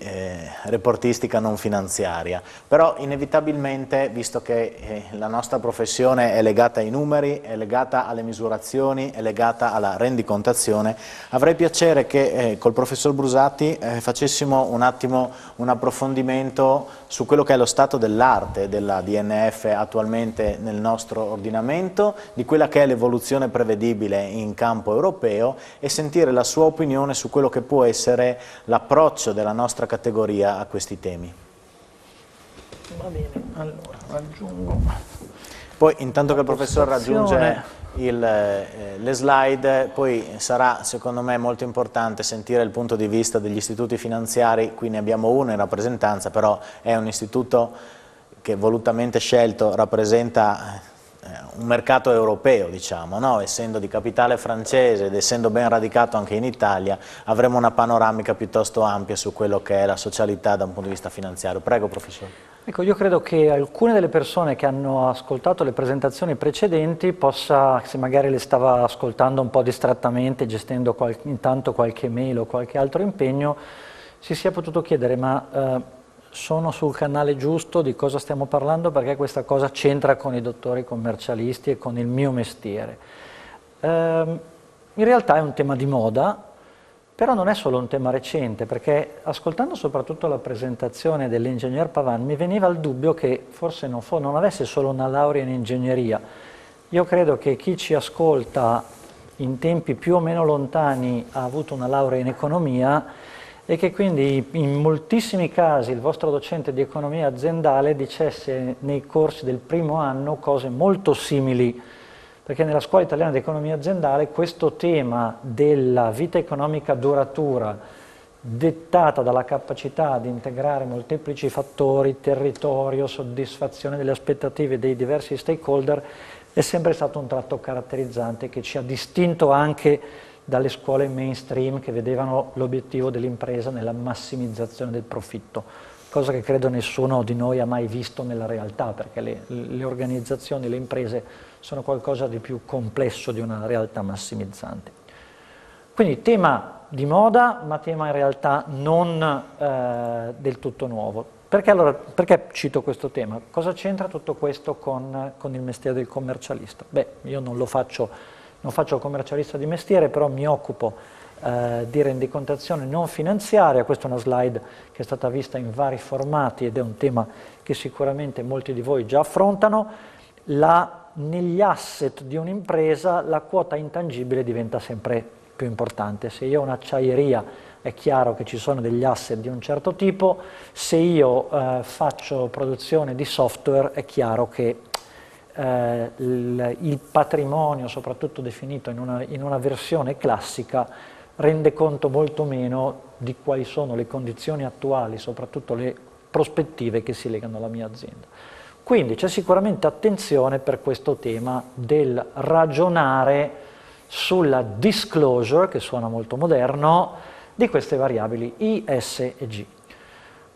reportistica non finanziaria, però inevitabilmente, visto che la nostra professione è legata ai numeri, è legata alle misurazioni, è legata alla rendicontazione, avrei piacere che col professor Brusatti facessimo un attimo un approfondimento su quello che è lo stato dell'arte della DNF attualmente nel nostro ordinamento, di quella che è l'evoluzione prevedibile in campo europeo, e sentire la sua opinione su quello che può essere l'approccio della nostra categoria a questi temi. Va bene, allora raggiungo. Poi intanto che il professor raggiunge le slide, poi sarà secondo me molto importante sentire il punto di vista degli istituti finanziari. Qui ne abbiamo uno in rappresentanza, però è un istituto che volutamente scelto rappresenta un mercato europeo, diciamo, no? Essendo di capitale francese ed essendo ben radicato anche in Italia, avremo una panoramica piuttosto ampia su quello che è la socialità da un punto di vista finanziario. Prego, professore. Ecco, io credo che alcune delle persone che hanno ascoltato le presentazioni precedenti se magari le stava ascoltando un po' distrattamente, gestendo intanto qualche mail o qualche altro impegno, si sia potuto chiedere, ma sono sul canale giusto, di cosa stiamo parlando, perché questa cosa c'entra con i dottori commercialisti e con il mio mestiere. In realtà è un tema di moda, però non è solo un tema recente, perché ascoltando soprattutto la presentazione dell'ingegner Pavan mi veniva il dubbio che forse non avesse solo una laurea in ingegneria. Io credo che chi ci ascolta in tempi più o meno lontani ha avuto una laurea in economia, e che quindi in moltissimi casi il vostro docente di economia aziendale dicesse nei corsi del primo anno cose molto simili, perché nella scuola italiana di economia aziendale questo tema della vita economica duratura, dettata dalla capacità di integrare molteplici fattori, territorio, soddisfazione delle aspettative dei diversi stakeholder, è sempre stato un tratto caratterizzante che ci ha distinto anche dalle scuole mainstream che vedevano l'obiettivo dell'impresa nella massimizzazione del profitto, cosa che credo nessuno di noi ha mai visto nella realtà, perché le organizzazioni, le imprese sono qualcosa di più complesso di una realtà massimizzante. Quindi tema di moda, ma tema in realtà non del tutto nuovo. Perché cito questo tema? Cosa c'entra tutto questo con il mestiere del commercialista? Beh, io non faccio il commercialista di mestiere, però mi occupo di rendicontazione non finanziaria. Questa è una slide che è stata vista in vari formati ed è un tema che sicuramente molti di voi già affrontano. Negli asset di un'impresa la quota intangibile diventa sempre più importante. Se io ho un'acciaieria è chiaro che ci sono degli asset di un certo tipo, se io faccio produzione di software è chiaro che il patrimonio, soprattutto definito in una versione classica, rende conto molto meno di quali sono le condizioni attuali, soprattutto le prospettive che si legano alla mia azienda. Quindi c'è sicuramente attenzione per questo tema del ragionare sulla disclosure, che suona molto moderno, di queste variabili I, S e G.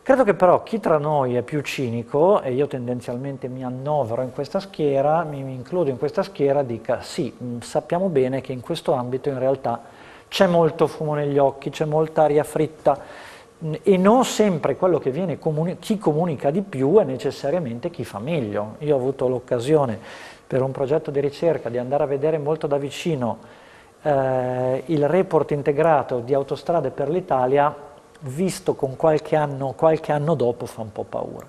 Credo che però chi tra noi è più cinico, e io tendenzialmente mi annovero in questa schiera, mi includo in questa schiera, dica sì, sappiamo bene che in questo ambito in realtà c'è molto fumo negli occhi, c'è molta aria fritta e non sempre quello che viene chi comunica di più è necessariamente chi fa meglio. Io ho avuto l'occasione per un progetto di ricerca di andare a vedere molto da vicino il report integrato di Autostrade per l'Italia, visto con qualche anno dopo fa un po' paura.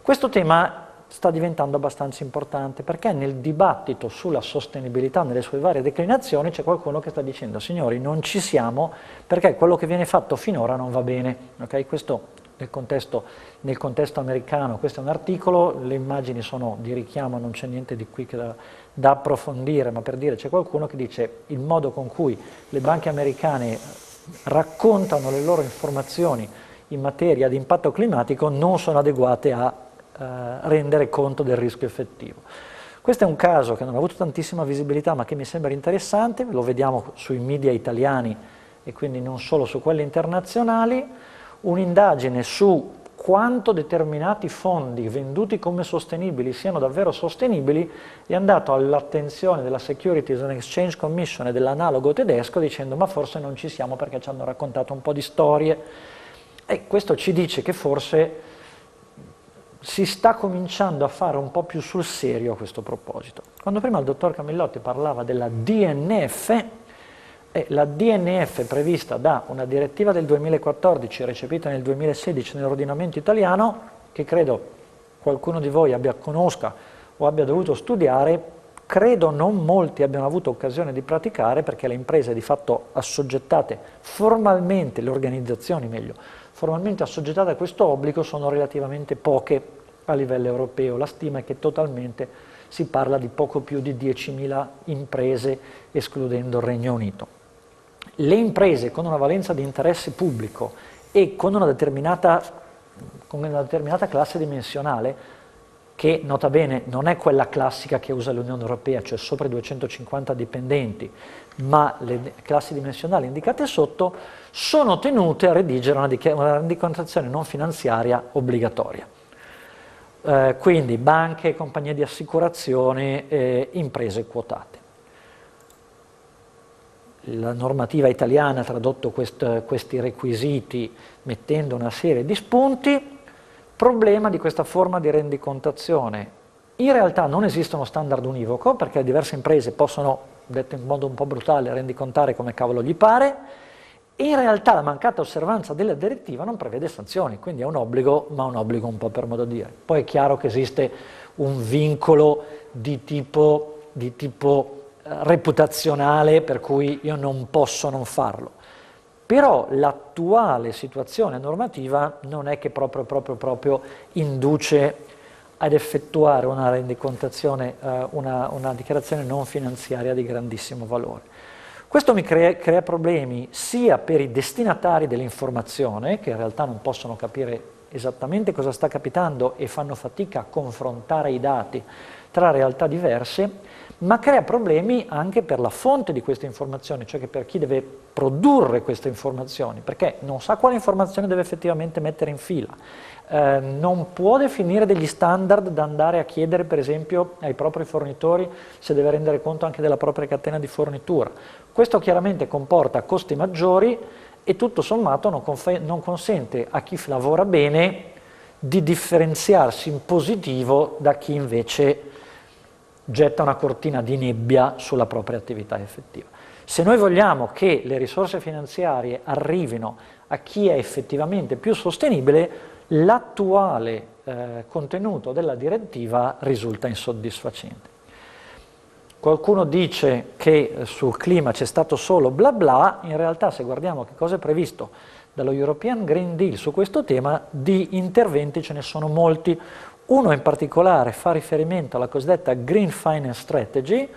Questo tema sta diventando abbastanza importante perché nel dibattito sulla sostenibilità nelle sue varie declinazioni c'è qualcuno che sta dicendo signori non ci siamo perché quello che viene fatto finora non va bene. Okay? Questo nel contesto americano, questo è un articolo, le immagini sono di richiamo, non c'è niente di qui da approfondire, ma per dire c'è qualcuno che dice il modo con cui le banche americane raccontano le loro informazioni in materia di impatto climatico non sono adeguate a rendere conto del rischio effettivo. Questo è un caso che non ha avuto tantissima visibilità ma che mi sembra interessante, lo vediamo sui media italiani e quindi non solo su quelli internazionali, un'indagine su quanto determinati fondi venduti come sostenibili siano davvero sostenibili è andato all'attenzione della Securities and Exchange Commission e dell'analogo tedesco dicendo ma forse non ci siamo perché ci hanno raccontato un po' di storie e questo ci dice che forse si sta cominciando a fare un po' più sul serio a questo proposito. Quando prima il dottor Camillotti parlava della DNF, la DNF è prevista da una direttiva del 2014 recepita nel 2016 nell'ordinamento italiano, che credo qualcuno di voi conosca o abbia dovuto studiare, credo non molti abbiano avuto occasione di praticare perché le imprese di fatto assoggettate formalmente, le organizzazioni meglio, formalmente assoggettate a questo obbligo sono relativamente poche a livello europeo. La stima è che totalmente si parla di poco più di 10.000 imprese, escludendo il Regno Unito. Le imprese con una valenza di interesse pubblico e con una determinata classe dimensionale, che nota bene non è quella classica che usa l'Unione Europea, cioè sopra i 250 dipendenti, ma le classi dimensionali indicate sotto, sono tenute a redigere una rendicontazione non finanziaria obbligatoria. Quindi banche, compagnie di assicurazione, imprese quotate. La normativa italiana ha tradotto questi requisiti mettendo una serie di spunti. Problema di questa forma di rendicontazione. In realtà non esiste uno standard univoco perché diverse imprese possono, detto in modo un po' brutale, rendicontare come cavolo gli pare. In realtà la mancata osservanza della direttiva non prevede sanzioni, quindi è un obbligo, ma un obbligo un po' per modo di dire. Poi è chiaro che esiste un vincolo di tipo reputazionale per cui io non posso non farlo. Però l'attuale situazione normativa non è che proprio induce ad effettuare una rendicontazione, una dichiarazione non finanziaria di grandissimo valore. Questo mi crea problemi sia per i destinatari dell'informazione, che in realtà non possono capire esattamente cosa sta capitando e fanno fatica a confrontare i dati tra realtà diverse, ma crea problemi anche per la fonte di queste informazioni, cioè che per chi deve produrre queste informazioni, perché non sa quale informazione deve effettivamente mettere in fila, non può definire degli standard da andare a chiedere per esempio ai propri fornitori se deve rendere conto anche della propria catena di fornitura. Questo chiaramente comporta costi maggiori e tutto sommato non consente a chi lavora bene di differenziarsi in positivo da chi invece getta una cortina di nebbia sulla propria attività effettiva. Se noi vogliamo che le risorse finanziarie arrivino a chi è effettivamente più sostenibile, l'attuale contenuto della direttiva risulta insoddisfacente. Qualcuno dice che sul clima c'è stato solo bla bla, in realtà se guardiamo che cosa è previsto dallo European Green Deal su questo tema, di interventi ce ne sono molti. Uno in particolare fa riferimento alla cosiddetta Green Finance Strategy,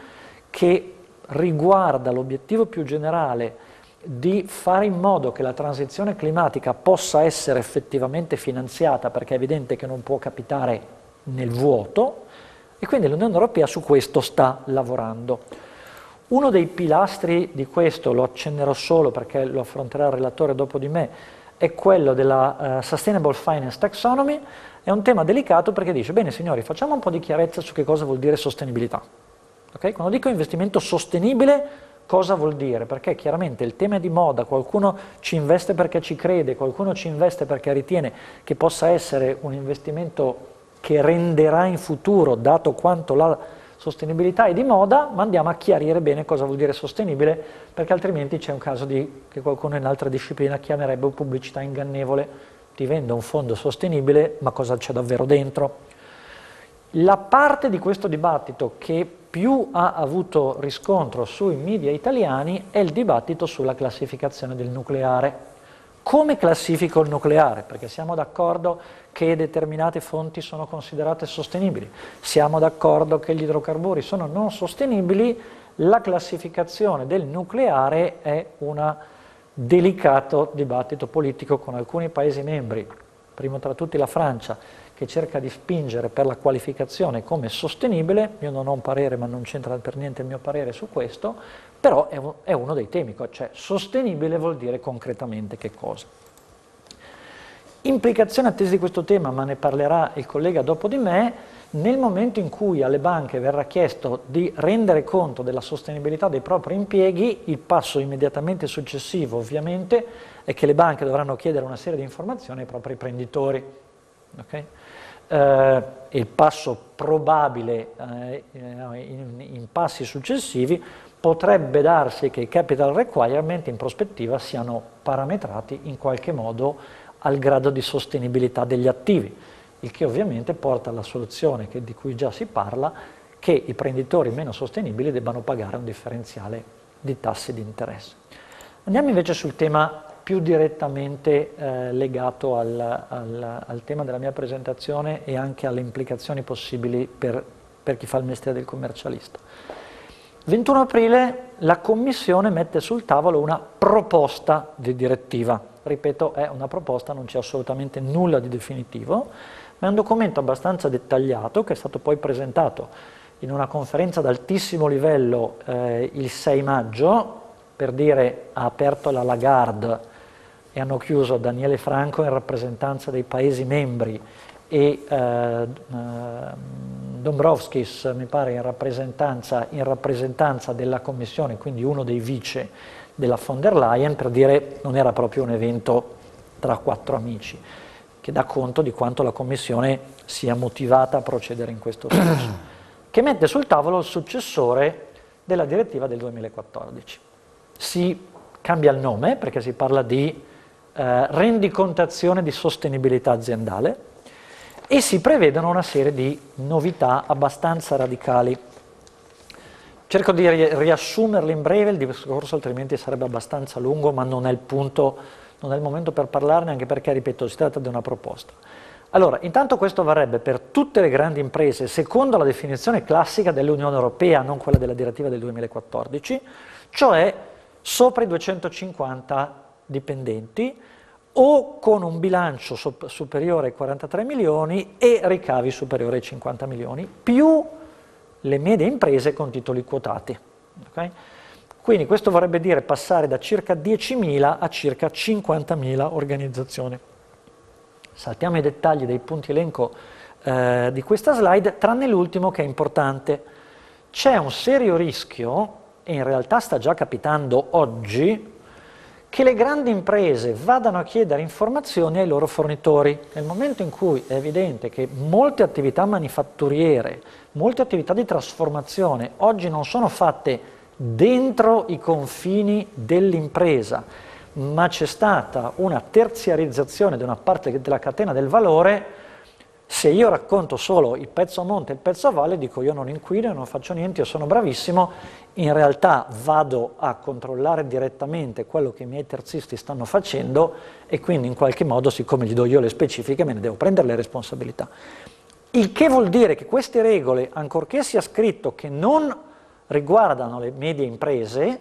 che riguarda l'obiettivo più generale di fare in modo che la transizione climatica possa essere effettivamente finanziata, perché è evidente che non può capitare nel vuoto, e quindi l'Unione Europea su questo sta lavorando. Uno dei pilastri di questo, lo accennerò solo perché lo affronterà il relatore dopo di me, è quello della Sustainable Finance Taxonomy. È un tema delicato perché dice, bene signori, facciamo un po' di chiarezza su che cosa vuol dire sostenibilità. Okay? Quando dico investimento sostenibile, cosa vuol dire? Perché chiaramente il tema è di moda, qualcuno ci investe perché ci crede, qualcuno ci investe perché ritiene che possa essere un investimento che renderà in futuro, dato quanto la sostenibilità è di moda, ma andiamo a chiarire bene cosa vuol dire sostenibile, perché altrimenti c'è un caso che qualcuno in altra disciplina chiamerebbe pubblicità ingannevole. Ti vendo un fondo sostenibile, ma cosa c'è davvero dentro? La parte di questo dibattito che più ha avuto riscontro sui media italiani è il dibattito sulla classificazione del nucleare. Come classifico il nucleare? Perché siamo d'accordo che determinate fonti sono considerate sostenibili, siamo d'accordo che gli idrocarburi sono non sostenibili, la classificazione del nucleare è un delicato dibattito politico con alcuni Paesi membri, primo tra tutti la Francia, che cerca di spingere per la qualificazione come sostenibile. Io non ho un parere, ma non c'entra per niente il mio parere su questo, però è uno dei temi, cioè sostenibile vuol dire concretamente che cosa. Implicazione attesa di questo tema, ma ne parlerà il collega dopo di me, nel momento in cui alle banche verrà chiesto di rendere conto della sostenibilità dei propri impieghi, il passo immediatamente successivo ovviamente è che le banche dovranno chiedere una serie di informazioni ai propri imprenditori. Okay? Il passo probabile in passi successivi potrebbe darsi che i capital requirement in prospettiva siano parametrati in qualche modo al grado di sostenibilità degli attivi, il che ovviamente porta alla soluzione di cui già si parla, che i prenditori meno sostenibili debbano pagare un differenziale di tassi di interesse. Andiamo invece sul tema più direttamente legato al tema della mia presentazione e anche alle implicazioni possibili per chi fa il mestiere del commercialista. 21 aprile la Commissione mette sul tavolo una proposta di direttiva. Ripeto, è una proposta, non c'è assolutamente nulla di definitivo, ma è un documento abbastanza dettagliato che è stato poi presentato in una conferenza ad altissimo livello il 6 maggio, per dire ha aperto la Lagarde e hanno chiuso Daniele Franco in rappresentanza dei Paesi membri e Dombrovskis, mi pare, in rappresentanza della Commissione, quindi uno dei vice della von der Leyen, per dire non era proprio un evento tra quattro amici, che dà conto di quanto la Commissione sia motivata a procedere in questo senso, che mette sul tavolo il successore della direttiva del 2014. Si cambia il nome perché si parla di rendicontazione di sostenibilità aziendale e si prevedono una serie di novità abbastanza radicali. Cerco di riassumerli in breve, il discorso altrimenti sarebbe abbastanza lungo, ma non è il punto, non è il momento per parlarne, anche perché, ripeto, si tratta di una proposta. Allora, intanto questo varrebbe per tutte le grandi imprese, secondo la definizione classica dell'Unione Europea, non quella della direttiva del 2014, cioè sopra i 250 dipendenti o con un bilancio superiore ai 43 milioni e ricavi superiori ai 50 milioni, più le medie imprese con titoli quotati. Okay? Quindi questo vorrebbe dire passare da circa 10.000 a circa 50.000 organizzazioni. Saltiamo i dettagli dei punti elenco di questa slide, tranne l'ultimo che è importante. C'è un serio rischio, e in realtà sta già capitando oggi, che le grandi imprese vadano a chiedere informazioni ai loro fornitori. Nel momento in cui è evidente che molte attività manifatturiere, molte attività di trasformazione oggi non sono fatte dentro i confini dell'impresa, ma c'è stata una terziarizzazione di una parte della catena del valore, se io racconto solo il pezzo a monte e il pezzo a valle, dico io non inquino, io non faccio niente, io sono bravissimo, in realtà vado a controllare direttamente quello che i miei terzisti stanno facendo e quindi in qualche modo, siccome gli do io le specifiche, me ne devo prendere le responsabilità. Il che vuol dire che queste regole, ancorché sia scritto che non riguardano le medie imprese,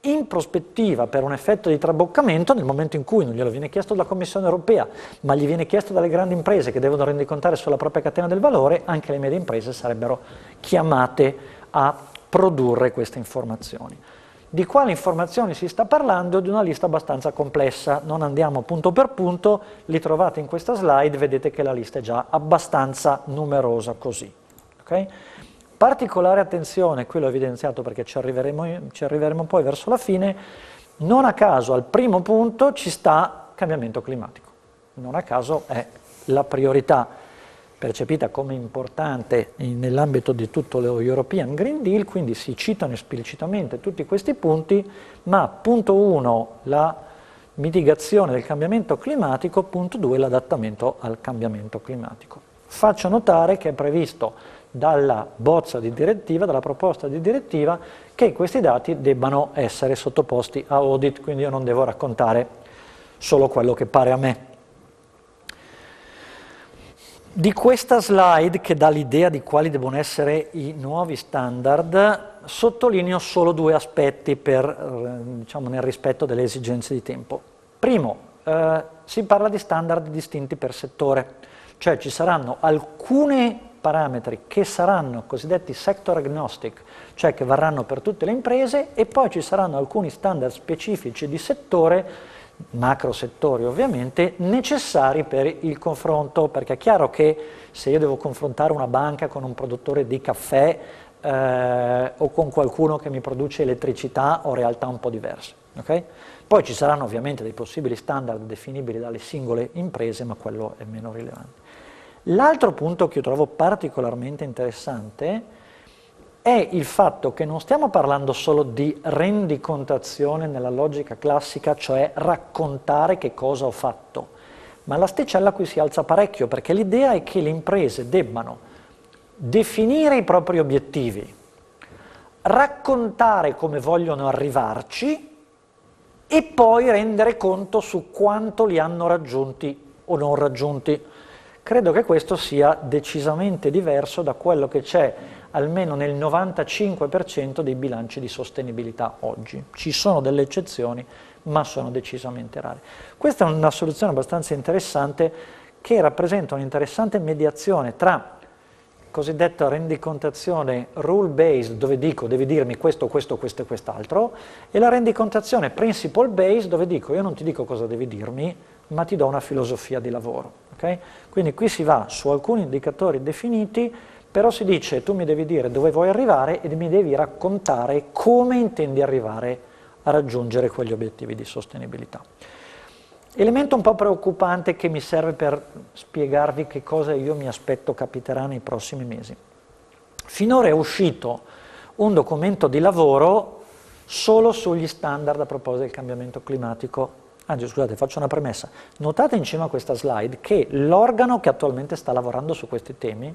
in prospettiva, per un effetto di traboccamento, nel momento in cui non glielo viene chiesto dalla Commissione europea, ma gli viene chiesto dalle grandi imprese che devono rendicontare sulla propria catena del valore, anche le medie imprese sarebbero chiamate a produrre queste informazioni. Di quali informazioni si sta parlando? Di una lista abbastanza complessa, non andiamo punto per punto, li trovate in questa slide, vedete che la lista è già abbastanza numerosa così. Okay? Particolare attenzione, qui l'ho evidenziato perché ci arriveremo poi verso la fine, non a caso al primo punto ci sta cambiamento climatico, non a caso è la priorità percepita come importante nell'ambito di tutto lo European Green Deal, quindi si citano esplicitamente tutti questi punti, ma punto 1 la mitigazione del cambiamento climatico, punto 2 l'adattamento al cambiamento climatico. Faccio notare che è previsto dalla bozza di direttiva, dalla proposta di direttiva, che questi dati debbano essere sottoposti a audit, quindi io non devo raccontare solo quello che pare a me. Di questa slide, che dà l'idea di quali devono essere i nuovi standard, sottolineo solo due aspetti diciamo, nel rispetto delle esigenze di tempo. Primo, si parla di standard distinti per settore, cioè ci saranno alcuni parametri che saranno cosiddetti sector agnostic, cioè che varranno per tutte le imprese, e poi ci saranno alcuni standard specifici di settore, macro settori ovviamente, necessari per il confronto, perché è chiaro che se io devo confrontare una banca con un produttore di caffè o con qualcuno che mi produce elettricità, ho realtà un po' diverse. Okay? Poi ci saranno ovviamente dei possibili standard definibili dalle singole imprese, ma quello è meno rilevante. L'altro punto che io trovo particolarmente interessante è il fatto che non stiamo parlando solo di rendicontazione nella logica classica, cioè raccontare che cosa ho fatto, ma l'asticella qui si alza parecchio, perché l'idea è che le imprese debbano definire i propri obiettivi, raccontare come vogliono arrivarci e poi rendere conto su quanto li hanno raggiunti o non raggiunti. Credo che questo sia decisamente diverso da quello che c'è almeno nel 95% dei bilanci di sostenibilità oggi. Ci sono delle eccezioni, ma sono decisamente rare. Questa è una soluzione abbastanza interessante che rappresenta un'interessante mediazione tra cosiddetta rendicontazione rule-based, dove dico devi dirmi questo, questo, questo e quest'altro, e la rendicontazione principle-based, dove dico io non ti dico cosa devi dirmi, ma ti do una filosofia di lavoro. Okay? Quindi qui si va su alcuni indicatori definiti, però si dice tu mi devi dire dove vuoi arrivare e mi devi raccontare come intendi arrivare a raggiungere quegli obiettivi di sostenibilità. Elemento un po' preoccupante che mi serve per spiegarvi che cosa io mi aspetto capiterà nei prossimi mesi. Finora è uscito un documento di lavoro solo sugli standard a proposito del cambiamento climatico. Anzi, scusate, faccio una premessa. Notate in cima a questa slide che l'organo che attualmente sta lavorando su questi temi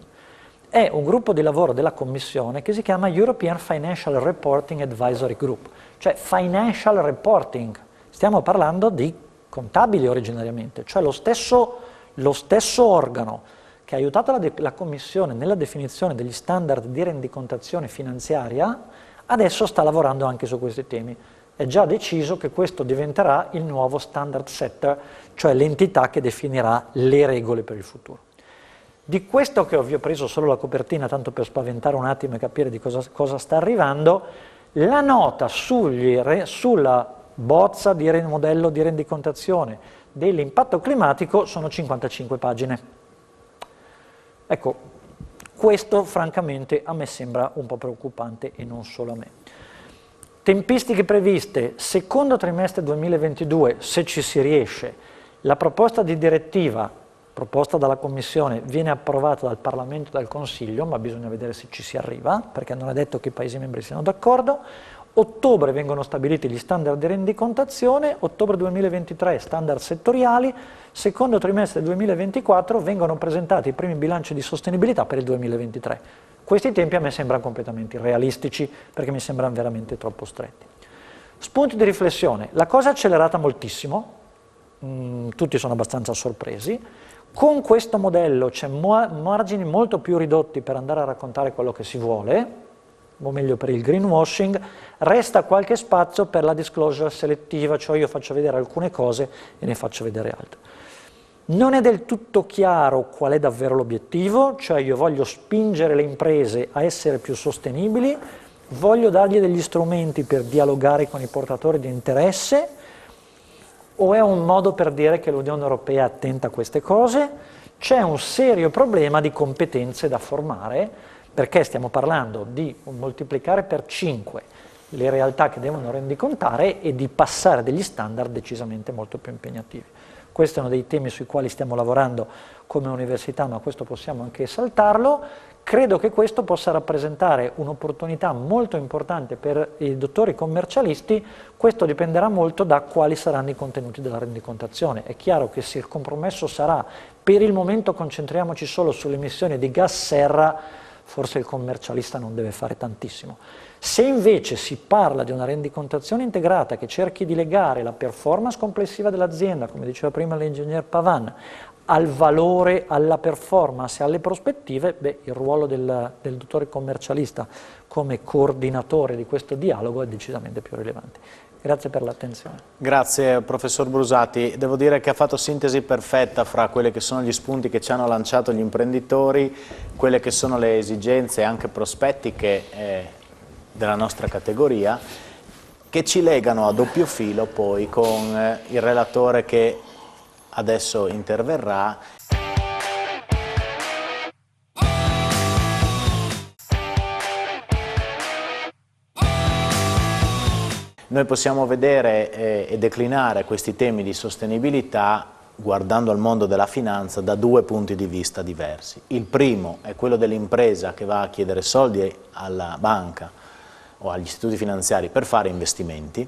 è un gruppo di lavoro della Commissione che si chiama European Financial Reporting Advisory Group, cioè Financial Reporting. Stiamo parlando di contabili originariamente, cioè lo stesso organo che ha aiutato la Commissione nella definizione degli standard di rendicontazione finanziaria, adesso sta lavorando anche su questi temi. È già deciso che questo diventerà il nuovo standard setter, cioè l'entità che definirà le regole per il futuro. Di questo che vi ho preso solo la copertina, tanto per spaventare un attimo e capire di cosa sta arrivando, la nota sulla bozza di modello di rendicontazione dell'impatto climatico sono 55 pagine. Ecco, questo francamente a me sembra un po' preoccupante e non solo a me. Tempistiche previste, secondo trimestre 2022, se ci si riesce. La proposta di direttiva proposta dalla Commissione viene approvata dal Parlamento e dal Consiglio, ma bisogna vedere se ci si arriva, perché non è detto che i Paesi membri siano d'accordo. Ottobre vengono stabiliti gli standard di rendicontazione, ottobre 2023 standard settoriali, secondo trimestre 2024 vengono presentati i primi bilanci di sostenibilità per il 2023. Questi tempi a me sembrano completamente irrealistici, perché mi sembrano veramente troppo stretti. Spunti di riflessione, la cosa è accelerata moltissimo, tutti sono abbastanza sorpresi. Con questo modello c'è margini molto più ridotti per andare a raccontare quello che si vuole, o meglio per il greenwashing, resta qualche spazio per la disclosure selettiva, cioè io faccio vedere alcune cose e ne faccio vedere altre. Non è del tutto chiaro qual è davvero l'obiettivo, cioè io voglio spingere le imprese a essere più sostenibili, voglio dargli degli strumenti per dialogare con i portatori di interesse, o è un modo per dire che l'Unione Europea è attenta a queste cose? C'è un serio problema di competenze da formare, perché stiamo parlando di moltiplicare per 5 le realtà che devono rendicontare e di passare degli standard decisamente molto più impegnativi. Questi sono dei temi sui quali stiamo lavorando come università, ma questo possiamo anche saltarlo. Credo che questo possa rappresentare un'opportunità molto importante per i dottori commercialisti. Questo dipenderà molto da quali saranno i contenuti della rendicontazione. È chiaro che se il compromesso sarà per il momento concentriamoci solo sulle emissioni di gas serra, forse il commercialista non deve fare tantissimo. Se invece si parla di una rendicontazione integrata che cerchi di legare la performance complessiva dell'azienda, come diceva prima l'ingegner Pavan, al valore, alla performance e alle prospettive, beh, il ruolo del dottore commercialista come coordinatore di questo dialogo è decisamente più rilevante. Grazie per l'attenzione. Grazie professor Brusati, devo dire che ha fatto sintesi perfetta fra quelli che sono gli spunti che ci hanno lanciato gli imprenditori, quelle che sono le esigenze anche prospettiche della nostra categoria, che ci legano a doppio filo poi con il relatore che adesso interverrà. Noi possiamo vedere e declinare questi temi di sostenibilità guardando al mondo della finanza da due punti di vista diversi. Il primo è quello dell'impresa che va a chiedere soldi alla banca o agli istituti finanziari per fare investimenti,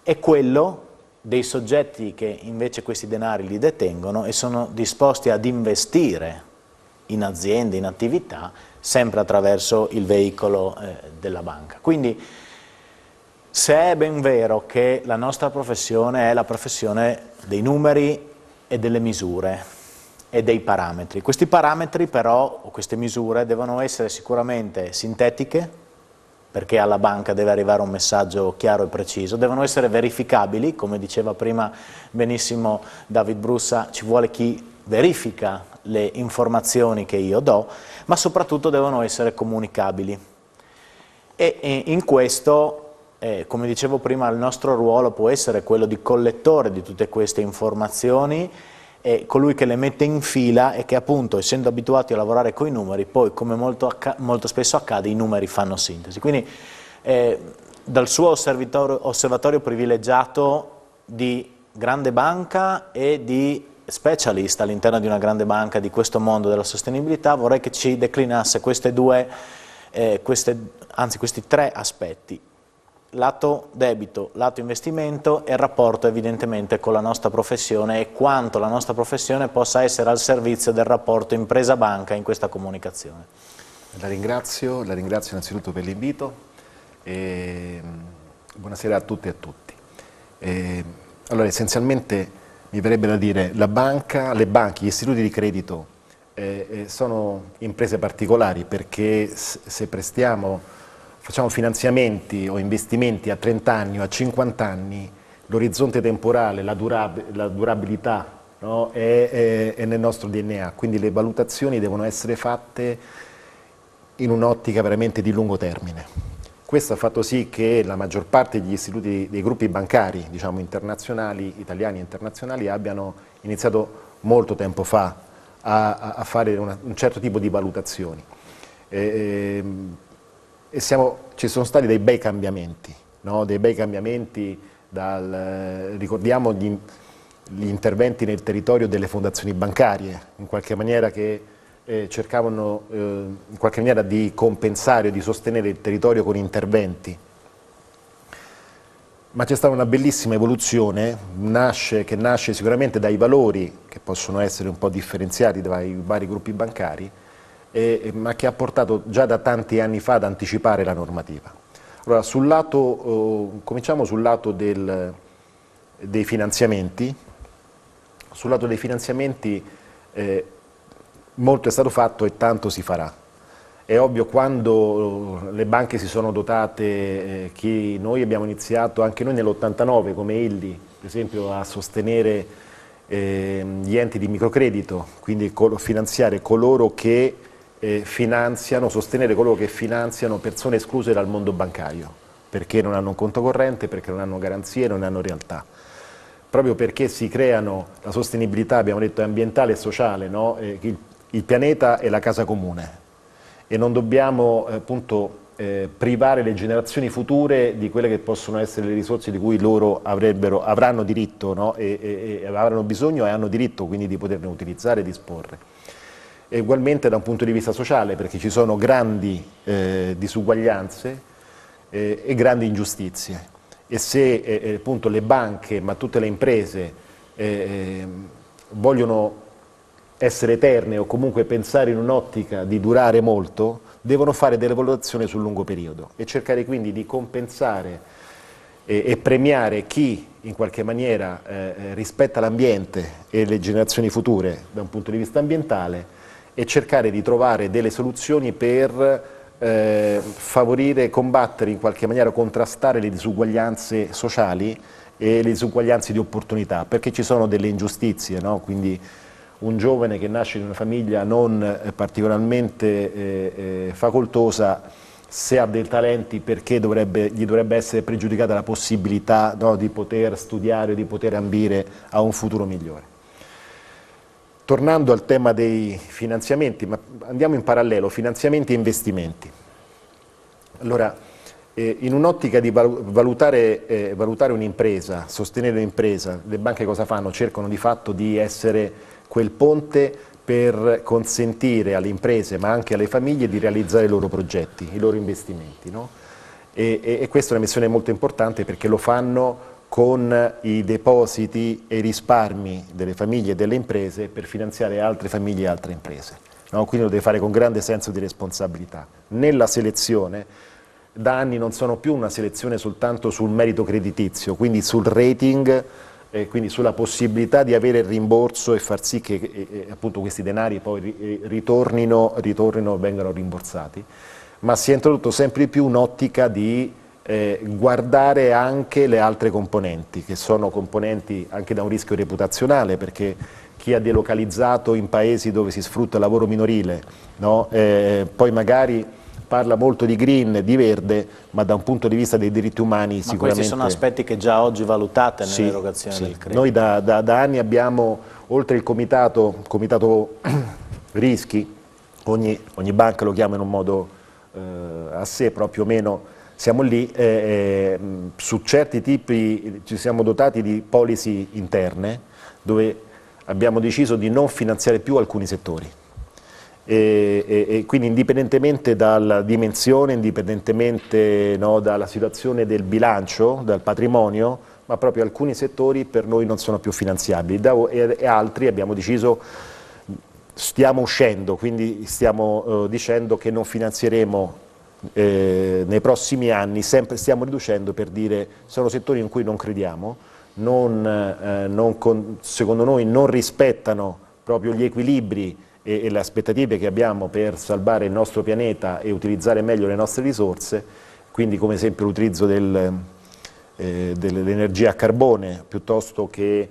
e quello dei soggetti che invece questi denari li detengono e sono disposti ad investire in aziende, in attività, sempre attraverso il veicolo della banca. Quindi, se è ben vero che la nostra professione è la professione dei numeri e delle misure e dei parametri, questi parametri però, o queste misure, devono essere sicuramente sintetiche, perché alla banca deve arrivare un messaggio chiaro e preciso, devono essere verificabili, come diceva prima benissimo David Brussa, ci vuole chi verifica le informazioni che io do, ma soprattutto devono essere comunicabili. E in questo, come dicevo prima, il nostro ruolo può essere quello di collettore di tutte queste informazioni, e colui che le mette in fila e che appunto, essendo abituati a lavorare con i numeri, poi come molto spesso accade, i numeri fanno sintesi. Quindi dal suo osservatorio privilegiato di grande banca e di specialist all'interno di una grande banca di questo mondo della sostenibilità, vorrei che ci declinasse questi tre aspetti: lato debito, lato investimento e il rapporto evidentemente con la nostra professione e quanto la nostra professione possa essere al servizio del rapporto impresa-banca in questa comunicazione. La ringrazio innanzitutto per l'invito e buonasera a tutte e a tutti. Allora, essenzialmente mi verrebbe da dire le banche, gli istituti di credito sono imprese particolari, perché se facciamo finanziamenti o investimenti a 30 anni o a 50 anni, l'orizzonte temporale, la durabilità, no, è nel nostro DNA, quindi le valutazioni devono essere fatte in un'ottica veramente di lungo termine. Questo ha fatto sì che la maggior parte degli istituti, dei gruppi bancari, diciamo internazionali, italiani e internazionali, abbiano iniziato molto tempo fa a fare un certo tipo di valutazioni. ci sono stati dei bei cambiamenti, no? Dei bei cambiamenti, ricordiamo gli interventi nel territorio delle fondazioni bancarie, in qualche maniera che cercavano in qualche maniera di compensare, di sostenere il territorio con interventi. Ma c'è stata una bellissima evoluzione che nasce sicuramente dai valori che possono essere un po' differenziati dai vari gruppi bancari, ma che ha portato già da tanti anni fa ad anticipare la normativa. Allora, cominciamo sul lato dei finanziamenti. Sul lato dei finanziamenti molto è stato fatto e tanto si farà. È ovvio, quando le banche si sono dotate, noi abbiamo iniziato anche noi nell'89 come Illy, per esempio, a sostenere gli enti di microcredito, quindi finanziare coloro che sostenere coloro che finanziano persone escluse dal mondo bancario, perché non hanno un conto corrente, perché non hanno garanzie, non hanno realtà. Proprio perché si creano, la sostenibilità, abbiamo detto, è ambientale e sociale, no? Il pianeta è la casa comune e non dobbiamo appunto privare le generazioni future di quelle che possono essere le risorse di cui loro avranno diritto, no? e avranno bisogno e hanno diritto quindi di poterne utilizzare e disporre. E ugualmente da un punto di vista sociale, perché ci sono grandi disuguaglianze e grandi ingiustizie. E se appunto le banche, ma tutte le imprese vogliono essere eterne o comunque pensare in un'ottica di durare molto, devono fare delle valutazioni sul lungo periodo e cercare quindi di compensare e premiare chi in qualche maniera rispetta l'ambiente e le generazioni future da un punto di vista ambientale, e cercare di trovare delle soluzioni per favorire, combattere, in qualche maniera contrastare le disuguaglianze sociali e le disuguaglianze di opportunità, perché ci sono delle ingiustizie, no? Quindi un giovane che nasce in una famiglia non particolarmente facoltosa, se ha dei talenti, perché gli dovrebbe essere pregiudicata la possibilità, no, di poter studiare, di poter ambire a un futuro migliore. Tornando al tema dei finanziamenti, ma andiamo in parallelo, finanziamenti e investimenti. Allora, in un'ottica di valutare un'impresa, sostenere un'impresa, le banche cosa fanno? Cercano di fatto di essere quel ponte per consentire alle imprese, ma anche alle famiglie, di realizzare i loro progetti, i loro investimenti, no? E questa è una missione molto importante, perché lo fanno con i depositi e i risparmi delle famiglie e delle imprese per finanziare altre famiglie e altre imprese, no? Quindi lo deve fare con grande senso di responsabilità. Nella selezione, da anni non sono più una selezione soltanto sul merito creditizio, quindi sul rating, quindi sulla possibilità di avere il rimborso e far sì che appunto questi denari poi ritornino e vengano rimborsati, ma si è introdotto sempre di più un'ottica di guardare anche le altre componenti, che sono componenti anche da un rischio reputazionale, perché chi ha delocalizzato in paesi dove si sfrutta il lavoro minorile, no? Poi magari parla molto di green, di verde, ma da un punto di vista dei diritti umani ma sicuramente... questi sono aspetti che già oggi valutate nell'erogazione del credito? Noi da anni abbiamo, oltre il comitato rischi, ogni banca lo chiama in un modo a sé, però più o meno siamo lì, su certi tipi ci siamo dotati di policy interne, dove abbiamo deciso di non finanziare più alcuni settori. E quindi indipendentemente dalla dimensione, indipendentemente, no, dalla situazione del bilancio, dal patrimonio, ma proprio alcuni settori per noi non sono più finanziabili, e altri abbiamo deciso, stiamo uscendo, quindi stiamo dicendo che non finanzieremo nei prossimi anni, sempre stiamo riducendo, per dire sono settori in cui non crediamo, secondo noi non rispettano proprio gli equilibri e le aspettative che abbiamo per salvare il nostro pianeta e utilizzare meglio le nostre risorse, quindi come esempio l'utilizzo dell'energia a carbone piuttosto che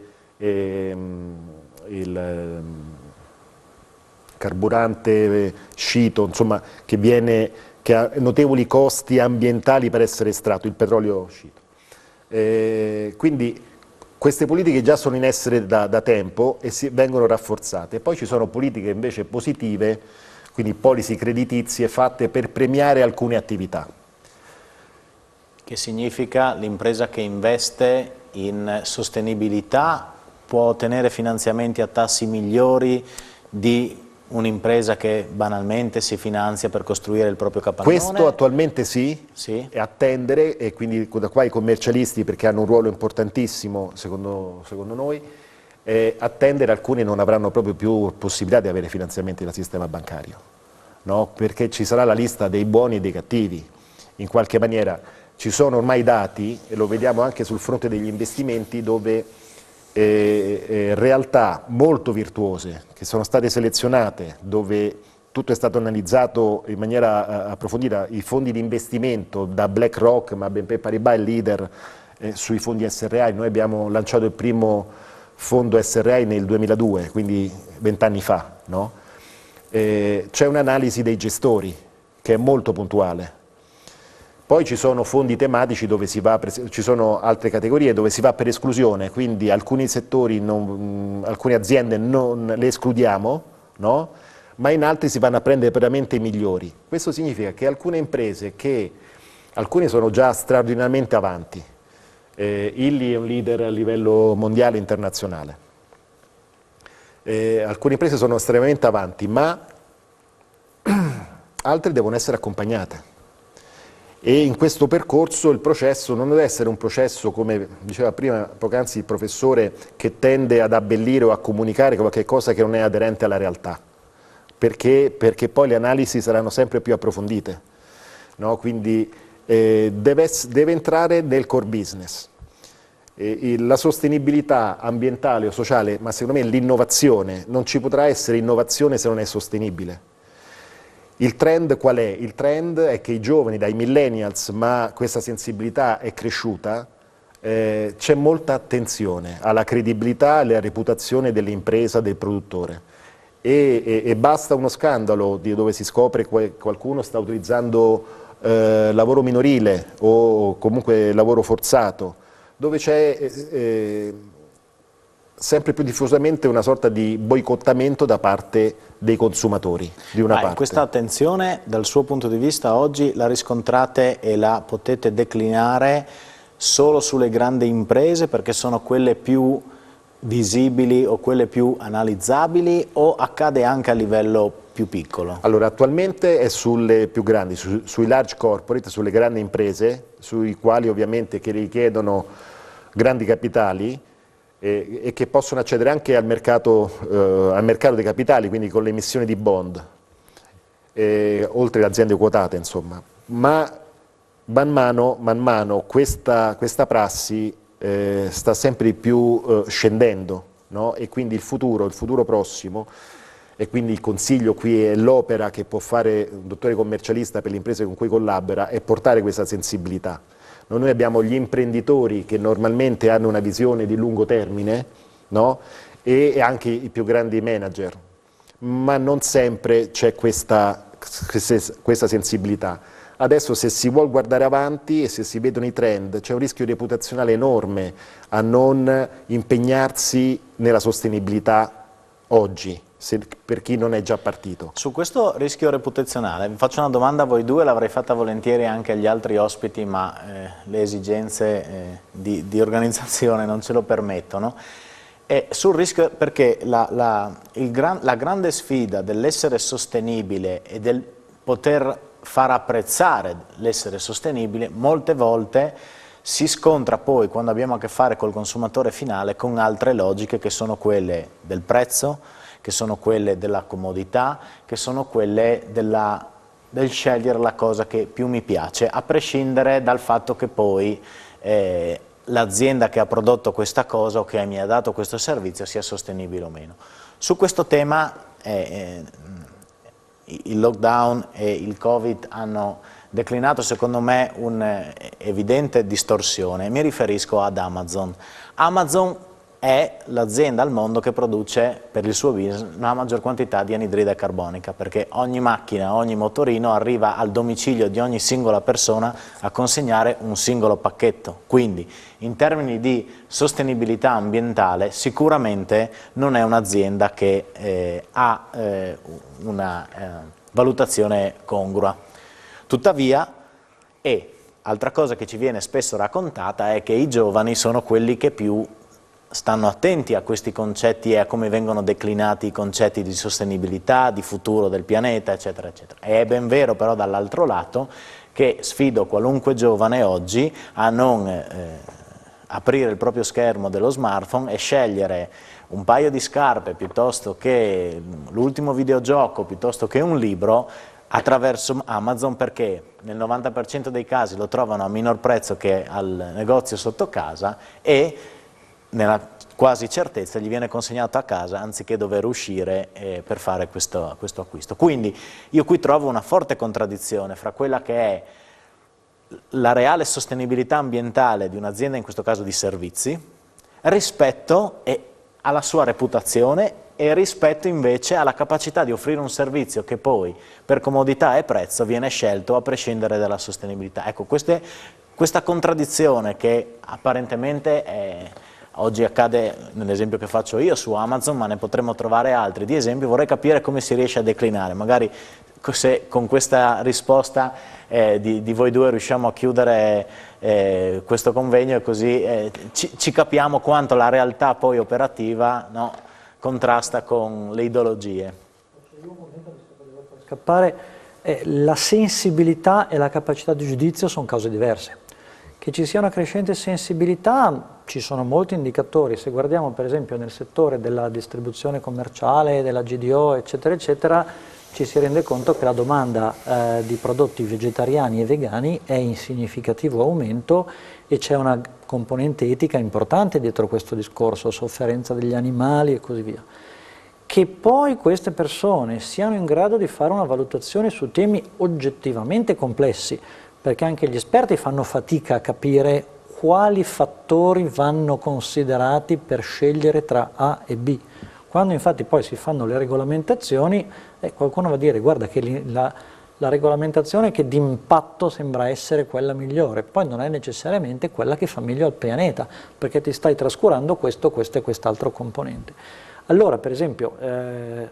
il carburante sciito, insomma, che ha notevoli costi ambientali per essere estratto, il petrolio sciito. Quindi queste politiche già sono in essere da tempo e vengono rafforzate. Poi ci sono politiche invece positive, quindi policy creditizie fatte per premiare alcune attività. Che significa l'impresa che investe in sostenibilità può ottenere finanziamenti a tassi migliori di un'impresa che banalmente si finanzia per costruire il proprio capannone? Questo attualmente sì, è attendere, e quindi da qua i commercialisti, perché hanno un ruolo importantissimo secondo noi, attendere, alcuni non avranno proprio più possibilità di avere finanziamenti dal sistema bancario, no? Perché ci sarà la lista dei buoni e dei cattivi, in qualche maniera. Ci sono ormai dati, e lo vediamo anche sul fronte degli investimenti, dove realtà molto virtuose, che sono state selezionate, dove tutto è stato analizzato in maniera approfondita, i fondi di investimento da BlackRock, ma BNP Paribas è il leader sui fondi SRI, noi abbiamo lanciato il primo fondo SRI nel 2002, quindi 20 anni fa, no? C'è un'analisi dei gestori che è molto puntuale. Poi ci sono fondi tematici dove ci sono altre categorie dove si va per esclusione, quindi alcuni settori, alcune aziende non le escludiamo, no? Ma in altri si vanno a prendere veramente i migliori. Questo significa che alcune imprese, alcune sono già straordinariamente avanti, Illy è un leader a livello mondiale e internazionale, alcune imprese sono estremamente avanti, ma altre devono essere accompagnate. E in questo percorso il processo non deve essere un processo, come diceva prima poc'anzi il professore, che tende ad abbellire o a comunicare qualche cosa che non è aderente alla realtà, perché poi le analisi saranno sempre più approfondite, no? Quindi deve entrare nel core business. La sostenibilità ambientale o sociale, ma secondo me l'innovazione, non ci potrà essere innovazione se non è sostenibile. Il trend qual è? Il trend è che i giovani, dai millennials, ma questa sensibilità è cresciuta, c'è molta attenzione alla credibilità e alla reputazione dell'impresa, del produttore. E basta uno scandalo dove si scopre che qualcuno sta utilizzando lavoro minorile o comunque lavoro forzato, dove c'è sempre più diffusamente una sorta di boicottamento da parte dei consumatori, di una parte. Questa attenzione dal suo punto di vista oggi la riscontrate e la potete declinare solo sulle grandi imprese perché sono quelle più visibili o quelle più analizzabili, o accade anche a livello più piccolo? Allora, attualmente è sulle più grandi, sui large corporate, sulle grandi imprese, sui quali ovviamente che richiedono grandi capitali, e che possono accedere anche al mercato dei capitali, quindi con le emissioni di bond, oltre alle aziende quotate, insomma. Ma man mano questa prassi sta sempre di più scendendo, no? E quindi il futuro prossimo, e quindi il consiglio qui è l'opera che può fare un dottore commercialista per le imprese con cui collabora, è portare questa sensibilità. Noi abbiamo gli imprenditori che normalmente hanno una visione di lungo termine, no? E anche i più grandi manager, ma non sempre c'è questa sensibilità. Adesso se si vuol guardare avanti e se si vedono i trend, c'è un rischio reputazionale enorme a non impegnarsi nella sostenibilità oggi, per chi non è già partito. Su questo rischio reputazionale vi faccio una domanda a voi due, l'avrei fatta volentieri anche agli altri ospiti, ma le esigenze di organizzazione non ce lo permettono. Sul rischio, perché la grande sfida dell'essere sostenibile e del poter far apprezzare l'essere sostenibile molte volte si scontra poi, quando abbiamo a che fare col consumatore finale, con altre logiche che sono quelle del prezzo, che sono quelle della comodità, che sono quelle del scegliere la cosa che più mi piace, a prescindere dal fatto che poi l'azienda che ha prodotto questa cosa o che mi ha dato questo servizio sia sostenibile o meno. Su questo tema il lockdown e il Covid hanno declinato secondo me un'evidente distorsione. Mi riferisco ad Amazon. Amazon è l'azienda al mondo che produce per il suo business la maggior quantità di anidride carbonica, perché ogni macchina, ogni motorino arriva al domicilio di ogni singola persona a consegnare un singolo pacchetto. Quindi in termini di sostenibilità ambientale sicuramente non è un'azienda che ha valutazione congrua. Tuttavia, altra cosa che ci viene spesso raccontata è che i giovani sono quelli che più stanno attenti a questi concetti e a come vengono declinati i concetti di sostenibilità, di futuro del pianeta, eccetera, eccetera. È ben vero però dall'altro lato che sfido qualunque giovane oggi a non aprire il proprio schermo dello smartphone e scegliere un paio di scarpe piuttosto che l'ultimo videogioco, piuttosto che un libro attraverso Amazon, perché nel 90% dei casi lo trovano a minor prezzo che al negozio sotto casa e nella quasi certezza gli viene consegnato a casa anziché dover uscire per fare questo acquisto. Quindi io qui trovo una forte contraddizione fra quella che è la reale sostenibilità ambientale di un'azienda, in questo caso di servizi, rispetto alla sua reputazione e rispetto invece alla capacità di offrire un servizio che poi per comodità e prezzo viene scelto a prescindere dalla sostenibilità. Ecco, questa contraddizione che apparentemente oggi accade nell'esempio che faccio io su Amazon, ma ne potremmo trovare altri di esempi, vorrei capire come si riesce a declinare, magari se con questa risposta di voi due riusciamo a chiudere questo convegno e così ci capiamo quanto la realtà poi operativa, no, contrasta con le ideologie. La sensibilità e la capacità di giudizio sono cose diverse. Che ci sia una crescente sensibilità, ci sono molti indicatori. Se guardiamo per esempio nel settore della distribuzione commerciale, della GDO, eccetera, eccetera, ci si rende conto che la domanda di prodotti vegetariani e vegani è in significativo aumento e c'è una componente etica importante dietro questo discorso, sofferenza degli animali e così via. Che poi queste persone siano in grado di fare una valutazione su temi oggettivamente complessi, perché anche gli esperti fanno fatica a capire quali fattori vanno considerati per scegliere tra A e B. Quando infatti poi si fanno le regolamentazioni, qualcuno va a dire guarda che la regolamentazione che d'impatto sembra essere quella migliore, poi non è necessariamente quella che fa meglio al pianeta, perché ti stai trascurando questo e quest'altro componente. Allora, per esempio,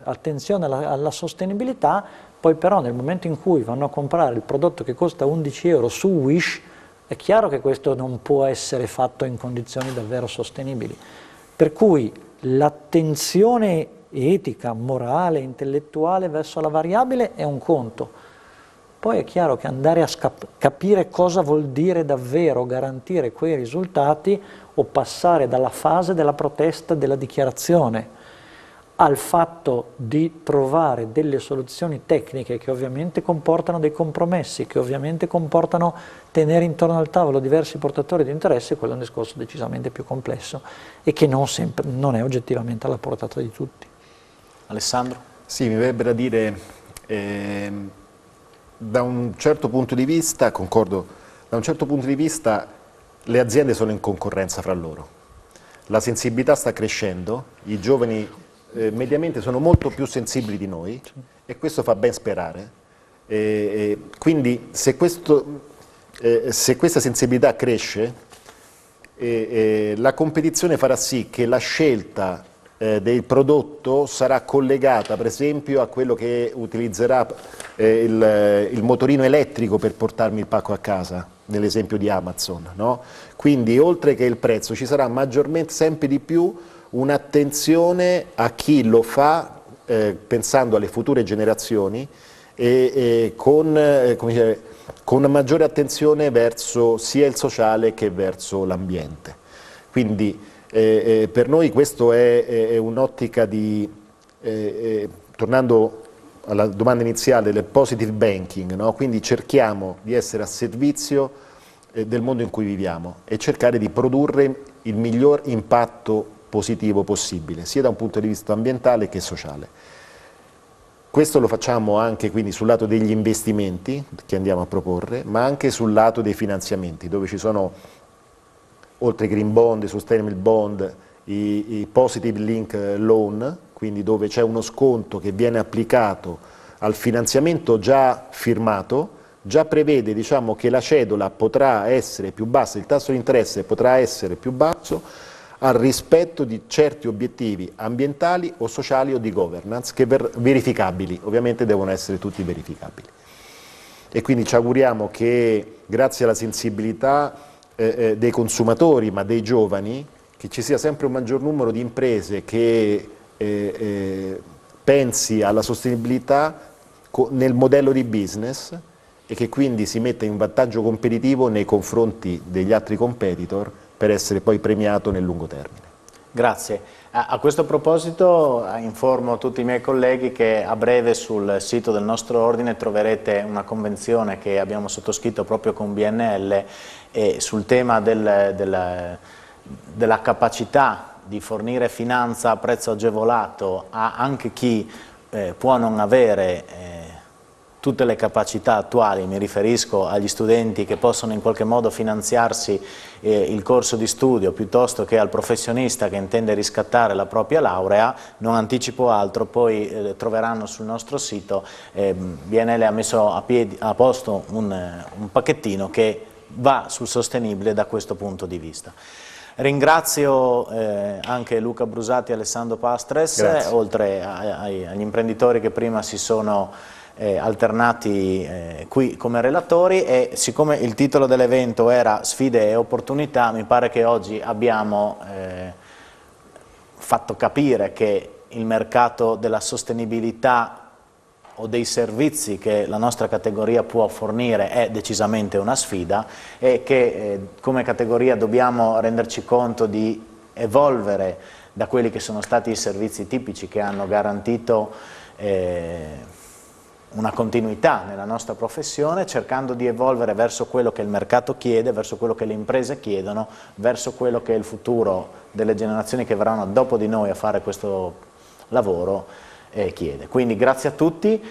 attenzione alla sostenibilità, poi però nel momento in cui vanno a comprare il prodotto che costa 11 euro su Wish, è chiaro che questo non può essere fatto in condizioni davvero sostenibili. Per cui l'attenzione etica, morale, intellettuale verso la variabile è un conto. Poi è chiaro che andare a capire cosa vuol dire davvero garantire quei risultati o passare dalla fase della protesta, della dichiarazione, al fatto di trovare delle soluzioni tecniche che ovviamente comportano dei compromessi, che ovviamente comportano tenere intorno al tavolo diversi portatori di interesse, quello è un discorso decisamente più complesso e che non è oggettivamente alla portata di tutti. Alessandro? Sì, mi verrebbe da dire, da un certo punto di vista, concordo, da un certo punto di vista le aziende sono in concorrenza fra loro. La sensibilità sta crescendo, i giovani mediamente sono molto più sensibili di noi e questo fa ben sperare. Quindi se questa sensibilità cresce, la competizione farà sì che la scelta del prodotto sarà collegata per esempio a quello che utilizzerà il motorino elettrico per portarmi il pacco a casa, nell'esempio di Amazon, no? Quindi oltre che il prezzo ci sarà maggiormente, sempre di più, un'attenzione a chi lo fa pensando alle future generazioni e con maggiore attenzione verso sia il sociale che verso l'ambiente. Quindi per noi questo è un'ottica di, tornando alla domanda iniziale del positive banking, no? Quindi cerchiamo di essere a servizio del mondo in cui viviamo e cercare di produrre il miglior impatto positivo possibile, sia da un punto di vista ambientale che sociale. Questo lo facciamo anche quindi sul lato degli investimenti che andiamo a proporre, ma anche sul lato dei finanziamenti, dove ci sono, oltre ai green bond, i sustainable bond, i positive link loan, quindi dove c'è uno sconto che viene applicato al finanziamento già firmato, già prevede, diciamo, che la cedola potrà essere più bassa, il tasso di interesse potrà essere più basso, al rispetto di certi obiettivi ambientali o sociali o di governance che verificabili, ovviamente devono essere tutti verificabili. E quindi ci auguriamo che grazie alla sensibilità dei consumatori ma dei giovani che ci sia sempre un maggior numero di imprese che pensi alla sostenibilità nel modello di business e che quindi si metta in vantaggio competitivo nei confronti degli altri competitor per essere poi premiato nel lungo termine. Grazie. A questo proposito informo tutti i miei colleghi che a breve sul sito del nostro ordine troverete una convenzione che abbiamo sottoscritto proprio con BNL e sul tema della capacità di fornire finanza a prezzo agevolato a anche chi può non avere tutte le capacità attuali, mi riferisco agli studenti che possono in qualche modo finanziarsi il corso di studio piuttosto che al professionista che intende riscattare la propria laurea. Non anticipo altro, poi troveranno sul nostro sito, BNL ha messo a posto un pacchettino che va sul sostenibile da questo punto di vista. Ringrazio anche Luca Brusati e Alessandro Pastres, oltre agli imprenditori che prima si sono alternati qui come relatori, e siccome il titolo dell'evento era Sfide e opportunità, mi pare che oggi abbiamo fatto capire che il mercato della sostenibilità o dei servizi che la nostra categoria può fornire è decisamente una sfida e che come categoria dobbiamo renderci conto di evolvere da quelli che sono stati i servizi tipici che hanno garantito una continuità nella nostra professione, cercando di evolvere verso quello che il mercato chiede, verso quello che le imprese chiedono, verso quello che il futuro delle generazioni che verranno dopo di noi a fare questo lavoro chiede. Quindi grazie a tutti.